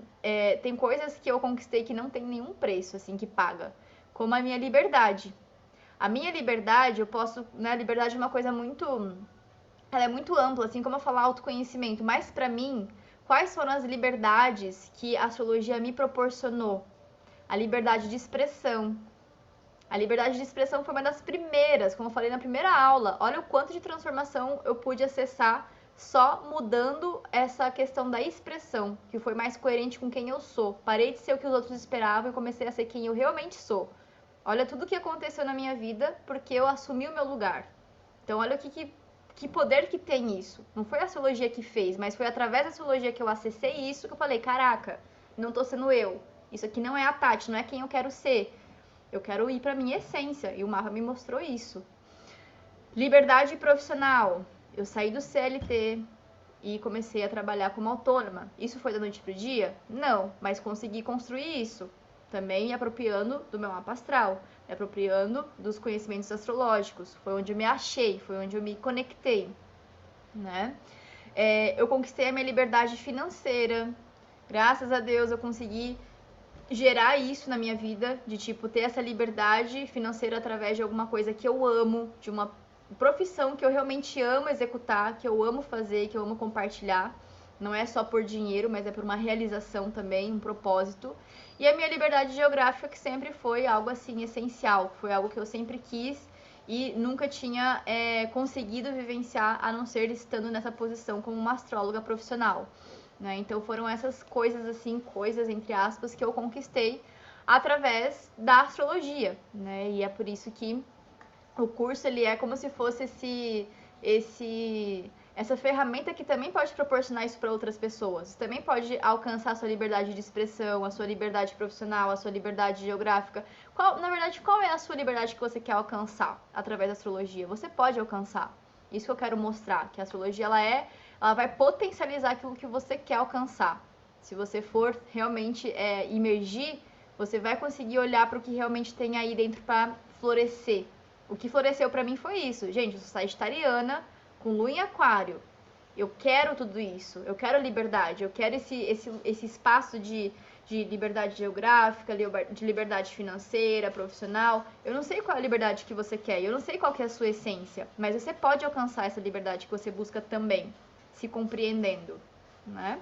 tem coisas que eu conquistei que não tem nenhum preço, assim, que paga, como a minha liberdade. A minha liberdade, eu posso, né, a liberdade é uma coisa muito, ela é muito ampla, assim como eu falar autoconhecimento, mas para mim, quais foram as liberdades que a astrologia me proporcionou? A liberdade de expressão. A liberdade de expressão foi uma das primeiras, como eu falei na primeira aula. Olha o quanto de transformação eu pude acessar só mudando essa questão da expressão, que foi mais coerente com quem eu sou. Parei de ser o que os outros esperavam e comecei a ser quem eu realmente sou. Olha tudo o que aconteceu na minha vida porque eu assumi o meu lugar. Então, olha que poder que tem isso. Não foi a astrologia que fez, mas foi através da astrologia que eu acessei isso que eu falei: caraca, não tô sendo eu. Isso aqui não é a Tati, não é quem eu quero ser. Eu quero ir para minha essência e o mapa me mostrou isso. Liberdade profissional. Eu saí do CLT e comecei a trabalhar como autônoma. Isso foi da noite pro dia? Não, mas consegui construir isso. Também me apropriando do meu mapa astral, me apropriando dos conhecimentos astrológicos. Foi onde eu me achei, foi onde eu me conectei, né? Eu conquistei a minha liberdade financeira. Graças a Deus eu consegui gerar isso na minha vida, de tipo ter essa liberdade financeira através de alguma coisa que eu amo, de uma profissão que eu realmente amo executar, que eu amo fazer, que eu amo compartilhar. Não é só por dinheiro, mas é por uma realização também, um propósito. E a minha liberdade geográfica, que sempre foi algo assim essencial, foi algo que eu sempre quis e nunca tinha conseguido vivenciar, a não ser estando nessa posição como uma astróloga profissional. Né? Então foram essas coisas assim, coisas entre aspas, que eu conquistei através da astrologia, né? E é por isso que o curso ele é como se fosse essa ferramenta que também pode proporcionar isso para outras pessoas. Você também pode alcançar a sua liberdade de expressão, a sua liberdade profissional, a sua liberdade geográfica. Na verdade, qual é a sua liberdade que você quer alcançar através da astrologia? Você pode alcançar. Isso que eu quero mostrar, que a astrologia ela vai potencializar aquilo que você quer alcançar. Se você for realmente imergir, você vai conseguir olhar para o que realmente tem aí dentro para florescer. O que floresceu para mim foi isso. Gente, eu sou sagitariana, com lua em aquário. Eu quero tudo isso. Eu quero liberdade. Eu quero esse espaço de liberdade geográfica, de liberdade financeira, profissional. Eu não sei qual é a liberdade que você quer. Eu não sei qual que é a sua essência. Mas você pode alcançar essa liberdade que você busca também, se compreendendo, né?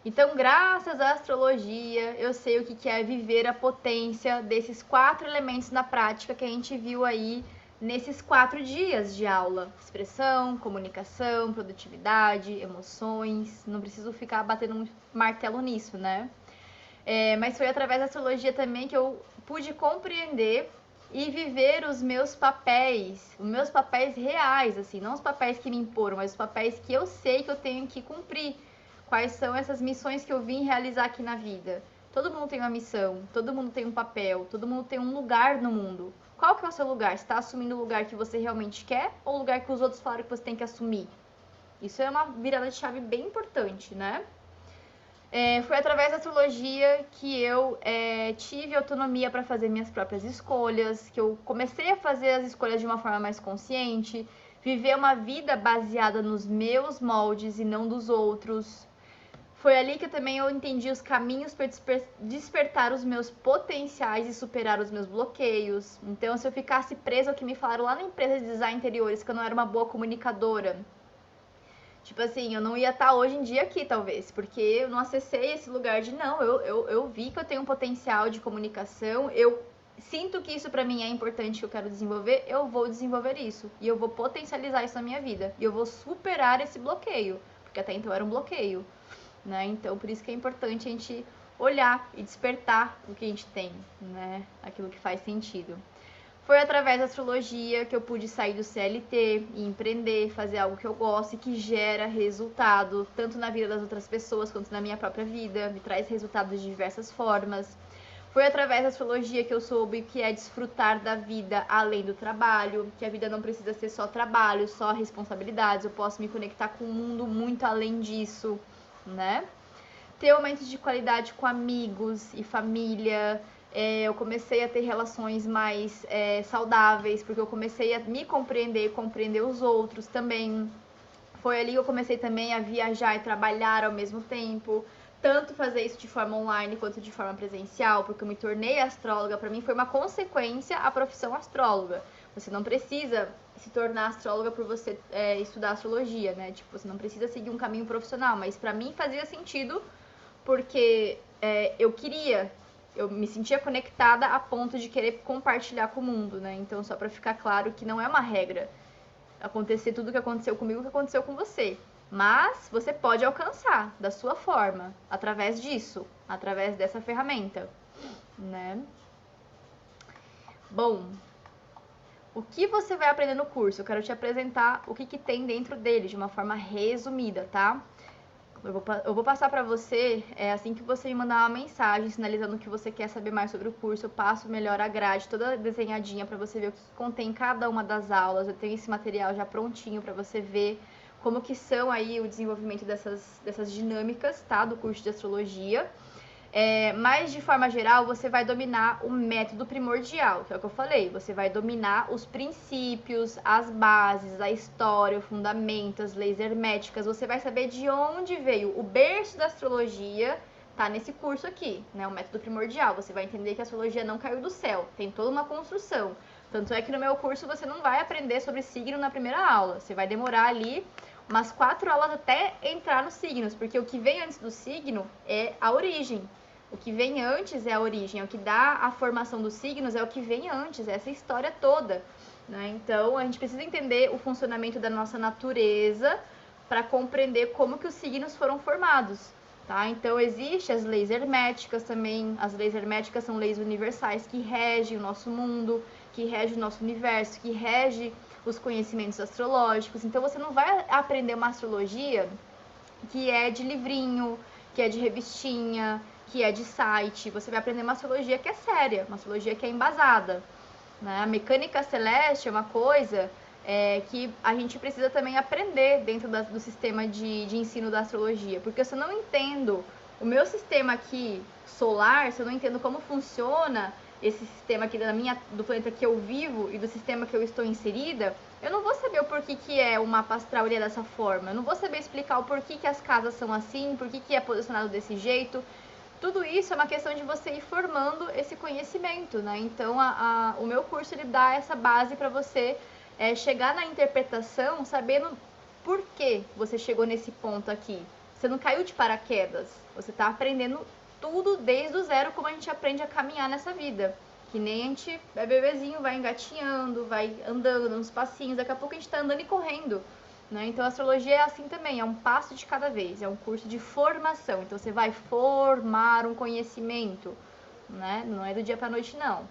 Então, graças à astrologia, eu sei o que é viver a potência desses 4 elementos na prática que a gente viu aí nesses 4 dias de aula. Expressão, comunicação, produtividade, emoções. Não preciso ficar batendo um martelo nisso, né? Mas foi através da astrologia também que eu pude compreender e viver os meus papéis reais, assim, não os papéis que me imporam, mas os papéis que eu sei que eu tenho que cumprir. Quais são essas missões que eu vim realizar aqui na vida? Todo mundo tem uma missão, todo mundo tem um papel, todo mundo tem um lugar no mundo. Qual que é o seu lugar? Você está assumindo o lugar que você realmente quer ou o lugar que os outros falaram que você tem que assumir? Isso é uma virada de chave bem importante, né? Foi através da astrologia que eu tive autonomia para fazer minhas próprias escolhas, que eu comecei a fazer as escolhas de uma forma mais consciente, viver uma vida baseada nos meus moldes e não dos outros. Foi ali que também eu entendi os caminhos para despertar os meus potenciais e superar os meus bloqueios. Então, se eu ficasse presa ao que me falaram lá na empresa de design interiores, que eu não era uma boa comunicadora, tipo assim, eu não ia estar hoje em dia aqui, talvez, porque eu não acessei esse lugar de não, eu vi que eu tenho um potencial de comunicação, eu sinto que isso pra mim é importante, que eu quero desenvolver, eu vou desenvolver isso. E eu vou potencializar isso na minha vida. E eu vou superar esse bloqueio, porque até então era um bloqueio, né? Então, por isso que é importante a gente olhar e despertar o que a gente tem, né? Aquilo que faz sentido. Foi através da astrologia que eu pude sair do CLT e empreender, fazer algo que eu gosto e que gera resultado, tanto na vida das outras pessoas quanto na minha própria vida, me traz resultados de diversas formas. Foi através da astrologia que eu soube que é desfrutar da vida além do trabalho, que a vida não precisa ser só trabalho, só responsabilidades, eu posso me conectar com o mundo muito além disso, né? Ter momentos de qualidade com amigos e família. Eu comecei a ter relações mais saudáveis, porque eu comecei a me compreender e compreender os outros também. Foi ali que eu comecei também a viajar e trabalhar ao mesmo tempo. Tanto fazer isso de forma online quanto de forma presencial, porque eu me tornei astróloga. Para mim foi uma consequência a profissão astróloga. Você não precisa se tornar astróloga por você estudar astrologia, né? Tipo, você não precisa seguir um caminho profissional, mas para mim fazia sentido porque eu me sentia conectada a ponto de querer compartilhar com o mundo, né? Então, só para ficar claro que não é uma regra acontecer tudo o que aconteceu comigo, o que aconteceu com você. Mas você pode alcançar da sua forma, através disso, através dessa ferramenta, né? Bom, o que você vai aprender no curso? Eu quero te apresentar o que tem dentro dele, de uma forma resumida, tá? Eu vou passar para você, assim que você me mandar uma mensagem sinalizando que você quer saber mais sobre o curso, eu passo melhor a grade toda desenhadinha para você ver o que contém cada uma das aulas. Eu tenho esse material já prontinho para você ver como que são aí o desenvolvimento dessas dinâmicas, tá, do curso de astrologia. Mas de forma geral, você vai dominar o método primordial, que é o que eu falei. Você vai dominar os princípios, as bases, a história, o fundamento, as leis herméticas. Você vai saber de onde veio o berço da astrologia, tá nesse curso aqui, né? O método primordial. Você vai entender que a astrologia não caiu do céu, tem toda uma construção. Tanto é que no meu curso você não vai aprender sobre signo na primeira aula. Você vai demorar ali umas 4 aulas até entrar nos signos, porque o que vem antes do signo é a origem. O que vem antes é a origem, é o que dá a formação dos signos, é o que vem antes, é essa história toda, né? Então, a gente precisa entender o funcionamento da nossa natureza para compreender como que os signos foram formados, tá? Então, existem as leis herméticas também. As leis herméticas são leis universais que regem o nosso mundo, que regem o nosso universo, que regem os conhecimentos astrológicos. Então, você não vai aprender uma astrologia que é de livrinho, que é de revistinha, que é de site. Você vai aprender uma astrologia que é séria, uma astrologia que é embasada, né? A mecânica celeste é uma coisa que a gente precisa também aprender dentro do sistema de ensino da astrologia, porque se eu não entendo o meu sistema aqui solar, se eu não entendo como funciona esse sistema aqui do planeta que eu vivo e do sistema que eu estou inserida, eu não vou saber o porquê que o mapa astral é dessa forma, eu não vou saber explicar o porquê que as casas são assim, porquê que é posicionado desse jeito. Tudo isso é uma questão de você ir formando esse conhecimento, né? Então, o meu curso, ele dá essa base para você chegar na interpretação sabendo por que você chegou nesse ponto aqui. Você não caiu de paraquedas, você está aprendendo tudo desde o zero, como a gente aprende a caminhar nessa vida. Que nem a gente é bebezinho, vai engatinhando, vai andando uns passinhos, daqui a pouco a gente está andando e correndo. Né? Então, a astrologia é assim também, é um passo de cada vez, é um curso de formação. Então, você vai formar um conhecimento, né? Não é do dia para a noite, não.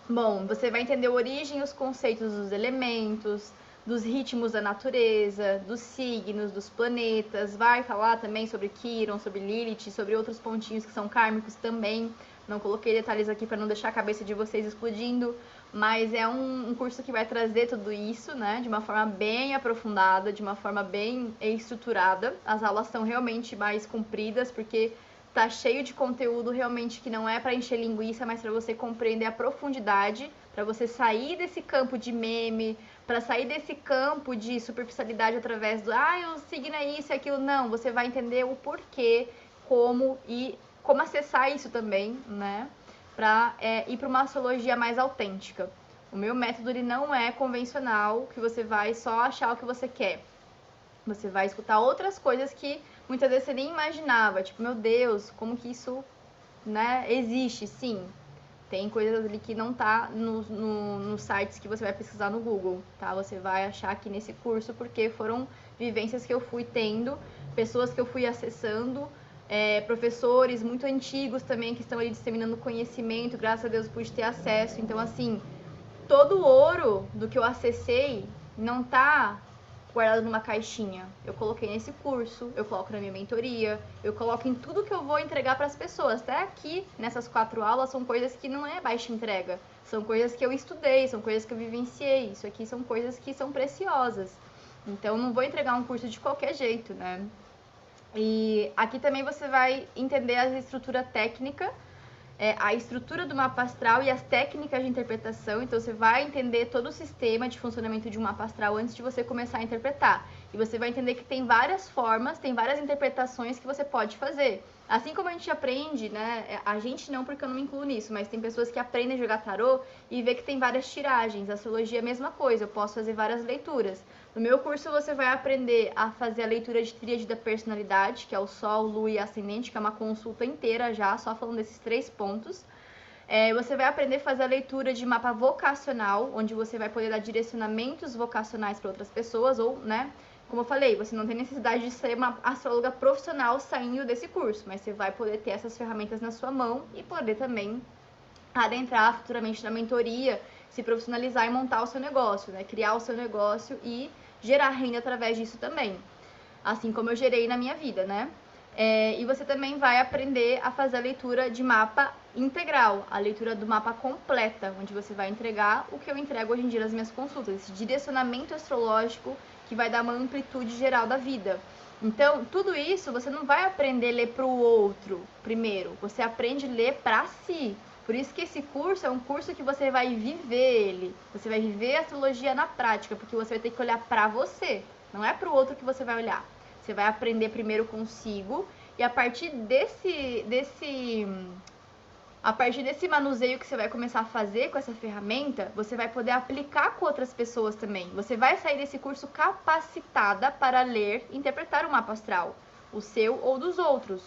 Bom, você vai entender a origem e os conceitos dos elementos, dos ritmos da natureza, dos signos, dos planetas. Vai falar também sobre Quiron, sobre Lilith, sobre outros pontinhos que são kármicos também. Não coloquei detalhes aqui para não deixar a cabeça de vocês explodindo, mas é um curso que vai trazer tudo isso, né, de uma forma bem aprofundada, de uma forma bem estruturada. As aulas são realmente mais compridas, porque tá cheio de conteúdo realmente que não é para encher linguiça, mas para você compreender a profundidade, para você sair desse campo de meme, para sair desse campo de superficialidade através do o signo é isso e aquilo. Não, você vai entender o porquê, como acessar isso também, né? Para ir para uma astrologia mais autêntica. O meu método ele não é convencional, que você vai só achar o que você quer. Você vai escutar outras coisas que muitas vezes você nem imaginava. Tipo, meu Deus, como que isso, né, existe? Sim, tem coisas ali que não tá nos sites que você vai pesquisar no Google, tá? Você vai achar aqui nesse curso, porque foram vivências que eu fui tendo, pessoas que eu fui acessando, professores muito antigos também que estão ali disseminando conhecimento, graças a Deus eu pude ter acesso. Então, assim, todo o ouro do que eu acessei não tá guardado numa caixinha. Eu coloquei nesse curso, eu coloco na minha mentoria, eu coloco em tudo que eu vou entregar para as pessoas. Até aqui, nessas 4 aulas, são coisas que não é baixa entrega. São coisas que eu estudei, são coisas que eu vivenciei. Isso aqui são coisas que são preciosas. Então, não vou entregar um curso de qualquer jeito, né? E aqui também você vai entender a estrutura técnica, a estrutura do mapa astral e as técnicas de interpretação. Então, você vai entender todo o sistema de funcionamento de um mapa astral antes de você começar a interpretar. E você vai entender que tem várias formas, tem várias interpretações que você pode fazer. Assim como a gente aprende, né? A gente não, porque eu não me incluo nisso, mas tem pessoas que aprendem a jogar tarô e vê que tem várias tiragens. A astrologia é a mesma coisa, eu posso fazer várias leituras. No meu curso você vai aprender a fazer a leitura de tríade da personalidade, que é o Sol, Lua e Ascendente, que é uma consulta inteira já, só falando desses 3 pontos. Você vai aprender a fazer a leitura de mapa vocacional, onde você vai poder dar direcionamentos vocacionais para outras pessoas, ou, né? Como eu falei, você não tem necessidade de ser uma astróloga profissional saindo desse curso, mas você vai poder ter essas ferramentas na sua mão e poder também adentrar futuramente na mentoria, se profissionalizar e montar o seu negócio, né? Criar o seu negócio e gerar renda através disso também. Assim como eu gerei na minha vida, né? E você também vai aprender a fazer a leitura de mapa integral, a leitura do mapa completa, onde você vai entregar o que eu entrego hoje em dia nas minhas consultas, esse direcionamento astrológico que vai dar uma amplitude geral da vida. Então, tudo isso você não vai aprender a ler para o outro primeiro, você aprende a ler para si. Por isso que esse curso é um curso que você vai viver ele, você vai viver a astrologia na prática, porque você vai ter que olhar para você, não é para o outro que você vai olhar. Você vai aprender primeiro consigo e a partir desse manuseio que você vai começar a fazer com essa ferramenta, você vai poder aplicar com outras pessoas também. Você vai sair desse curso capacitada para ler e interpretar o mapa astral, o seu ou dos outros,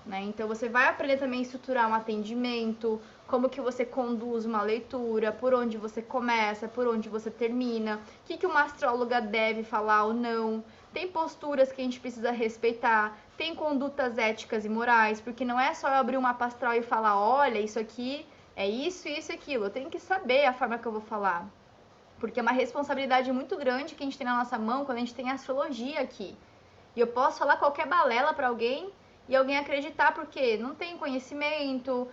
né? Então você vai aprender também a estruturar um atendimento, como que você conduz uma leitura, por onde você começa, por onde você termina, o que uma astróloga deve falar ou não. Tem posturas que a gente precisa respeitar, tem condutas éticas e morais, porque não é só eu abrir um mapa astral e falar, olha, isso aqui é isso, isso e aquilo. Eu tenho que saber a forma que eu vou falar, porque é uma responsabilidade muito grande que a gente tem na nossa mão quando a gente tem astrologia aqui. E eu posso falar qualquer balela para alguém e alguém acreditar porque não tem conhecimento,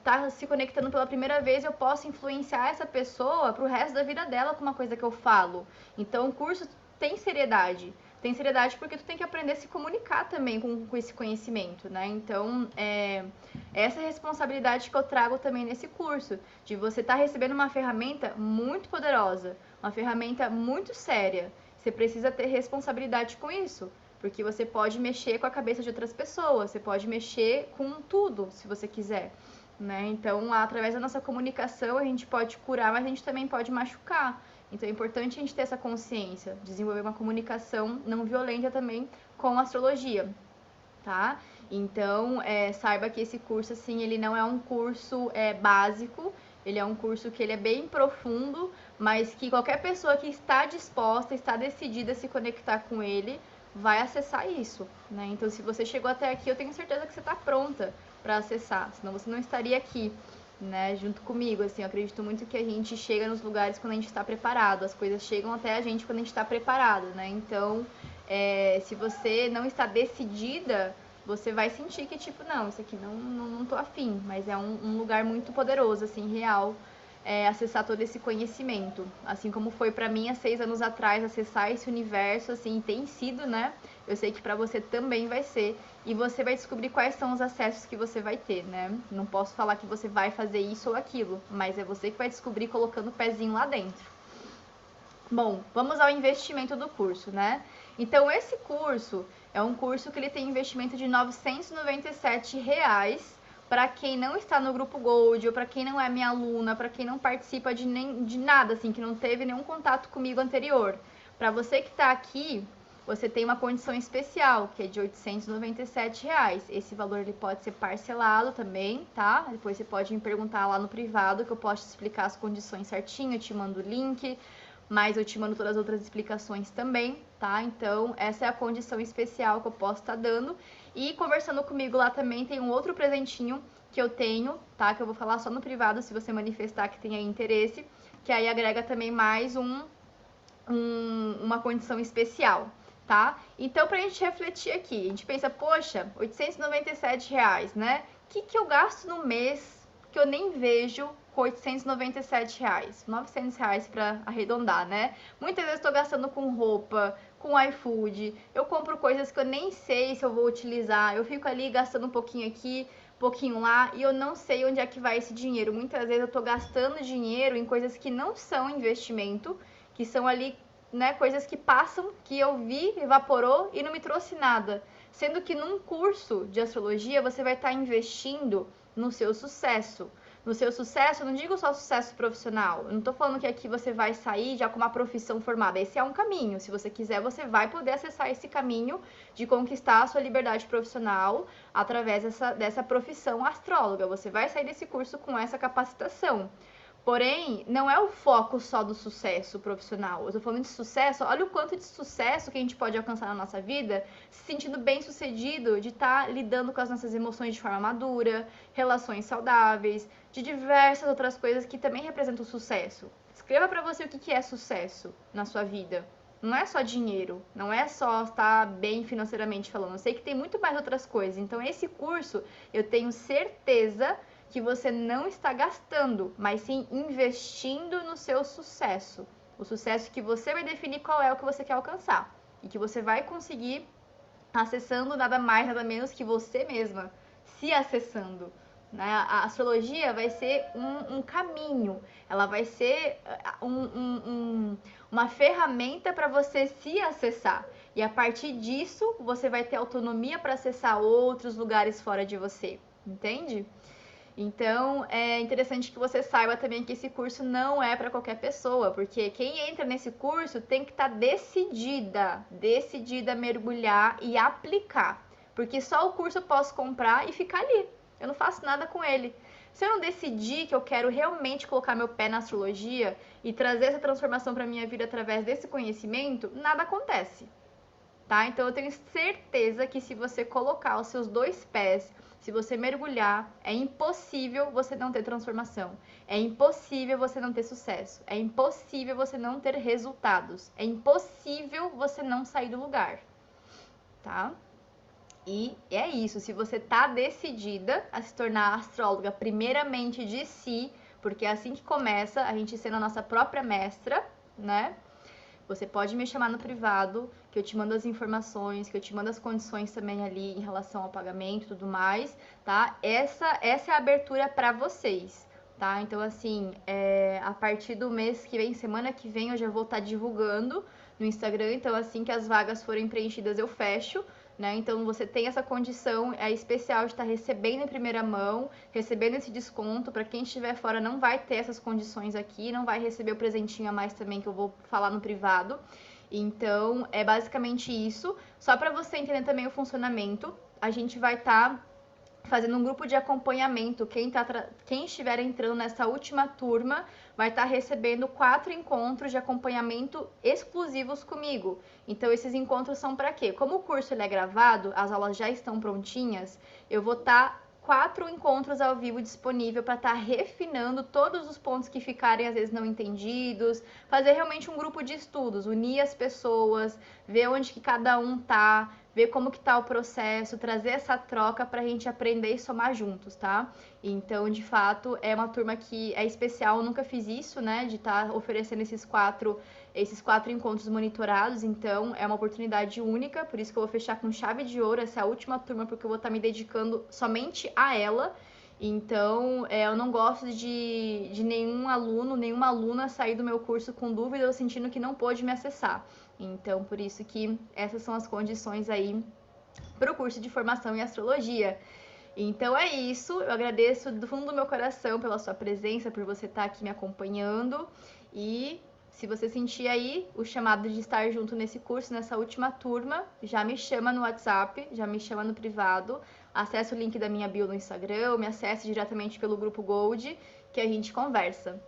tá se conectando pela primeira vez, eu posso influenciar essa pessoa pro resto da vida dela com uma coisa que eu falo. Então o curso tem seriedade. Tem seriedade porque tu tem que aprender a se comunicar também com esse conhecimento, né? Então, essa responsabilidade que eu trago também nesse curso, de você estar recebendo uma ferramenta muito poderosa, uma ferramenta muito séria. Você precisa ter responsabilidade com isso, porque você pode mexer com a cabeça de outras pessoas, você pode mexer com tudo, se você quiser, né? Então, através da nossa comunicação, a gente pode curar, mas a gente também pode machucar. Então é importante a gente ter essa consciência, desenvolver uma comunicação não violenta também com a astrologia, tá? Então, saiba que esse curso, assim, ele não é um curso básico, ele é um curso que ele é bem profundo, mas que qualquer pessoa que está disposta, está decidida a se conectar com ele, vai acessar isso, né? Então, se você chegou até aqui, eu tenho certeza que você está pronta para acessar, senão você não estaria aqui, né, junto comigo, assim, eu acredito muito que a gente chega nos lugares quando a gente está preparado, as coisas chegam até a gente quando a gente está preparado, né, então, se você não está decidida, você vai sentir que, tipo, não, isso aqui não tô afim, mas é um lugar muito poderoso, assim, real, acessar todo esse conhecimento, assim como foi para mim há 6 anos atrás, acessar esse universo, assim, tem sido, né, eu sei que para você também vai ser, e você vai descobrir quais são os acessos que você vai ter, né, não posso falar que você vai fazer isso ou aquilo, mas é você que vai descobrir colocando o pezinho lá dentro. Bom, vamos ao investimento do curso, né? Então, esse curso é um curso que ele tem investimento de R$ 997 para quem não está no grupo Gold, ou para quem não é minha aluna, para quem não participa de nada, assim, que não teve nenhum contato comigo anterior. Para você que está aqui, você tem uma condição especial, que é de R$ 897. Esse valor ele pode ser parcelado também, tá? Depois você pode me perguntar lá no privado, que eu posso te explicar as condições certinho, eu te mando o link, mas eu te mando todas as outras explicações também, tá? Então, essa é a condição especial que eu posso estar dando. E conversando comigo lá também tem um outro presentinho que eu tenho, tá? Que eu vou falar só no privado, se você manifestar que tem aí interesse, que aí agrega também mais uma condição especial, tá? Então, pra gente refletir aqui, a gente pensa, poxa, R$ 897, né? O que eu gasto no mês que eu nem vejo com R$ 897? R$ 900 para arredondar, né? Muitas vezes estou gastando com roupa, com iFood, eu compro coisas que eu nem sei se eu vou utilizar, eu fico ali gastando um pouquinho aqui, um pouquinho lá, e eu não sei onde é que vai esse dinheiro. Muitas vezes eu estou gastando dinheiro em coisas que não são investimento, que são ali, né, coisas que passam, que eu vi, evaporou e não me trouxe nada. Sendo que num curso de astrologia você vai estar investindo no seu sucesso. No seu sucesso, eu não digo só sucesso profissional. Eu não estou falando que aqui você vai sair já com uma profissão formada. Esse é um caminho. Se você quiser, você vai poder acessar esse caminho de conquistar a sua liberdade profissional através dessa profissão astróloga. Você vai sair desse curso com essa capacitação. Porém, não é o foco só do sucesso profissional. Eu tô falando de sucesso, olha o quanto de sucesso que a gente pode alcançar na nossa vida, se sentindo bem sucedido, de estar lidando com as nossas emoções de forma madura, relações saudáveis, de diversas outras coisas que também representam sucesso. Escreva para você o que é sucesso na sua vida. Não é só dinheiro, não é só estar bem financeiramente falando. Eu sei que tem muito mais outras coisas. Então, esse curso, eu tenho certeza que você não está gastando, mas sim investindo no seu sucesso. O sucesso que você vai definir qual é o que você quer alcançar. E que você vai conseguir acessando nada mais, nada menos que você mesma, se acessando. Né? A astrologia vai ser um caminho, ela vai ser uma ferramenta para você se acessar. E a partir disso, você vai ter autonomia para acessar outros lugares fora de você. Entende? Então, é interessante que você saiba também que esse curso não é para qualquer pessoa, porque quem entra nesse curso tem que estar decidida a mergulhar e aplicar. Porque só o curso eu posso comprar e ficar ali. Eu não faço nada com ele. Se eu não decidir que eu quero realmente colocar meu pé na astrologia e trazer essa transformação para minha vida através desse conhecimento, nada acontece. Tá? Então eu tenho certeza que se você colocar os seus dois pés, se você mergulhar, é impossível você não ter transformação. É impossível você não ter sucesso. É impossível você não ter resultados. É impossível você não sair do lugar. Tá? E é isso. Se você tá decidida a se tornar astróloga, primeiramente de si, porque é assim que começa, a gente sendo a nossa própria mestra, né? Você pode me chamar no privado, que eu te mando as informações, que eu te mando as condições também ali em relação ao pagamento e tudo mais, tá? Essa é a abertura para vocês, tá? Então, assim, a partir do mês que vem, semana que vem, eu já vou estar divulgando no Instagram. Então, assim que as vagas forem preenchidas, eu fecho. Né? Então você tem essa condição especial de estar recebendo em primeira mão, recebendo esse desconto. Para quem estiver fora não vai ter essas condições aqui, não vai receber o presentinho a mais também que eu vou falar no privado. Então é basicamente isso. Só para você entender também o funcionamento, a gente vai estar fazendo um grupo de acompanhamento. Quem estiver entrando nessa última turma vai estar recebendo 4 encontros de acompanhamento exclusivos comigo. Então, esses encontros são para quê? Como o curso ele é gravado, as aulas já estão prontinhas, eu vou estar 4 encontros ao vivo disponível para estar refinando todos os pontos que ficarem às vezes não entendidos, fazer realmente um grupo de estudos, unir as pessoas, ver onde que cada um tá, ver como que tá o processo, trazer essa troca para a gente aprender e somar juntos, tá? Então, de fato, é uma turma que é especial, eu nunca fiz isso, né, de estar oferecendo esses quatro encontros monitorados. Então é uma oportunidade única, por isso que eu vou fechar com chave de ouro essa última turma, porque eu vou estar me dedicando somente a ela. Então eu não gosto de nenhum aluno, nenhuma aluna sair do meu curso com dúvida ou sentindo que não pôde me acessar. Então por isso que essas são as condições aí para o curso de formação em astrologia. Então é isso, eu agradeço do fundo do meu coração pela sua presença, por você estar aqui me acompanhando. E se você sentir aí o chamado de estar junto nesse curso, nessa última turma, já me chama no WhatsApp, já me chama no privado, acesse o link da minha bio no Instagram, ou me acesse diretamente pelo grupo Gold, que a gente conversa.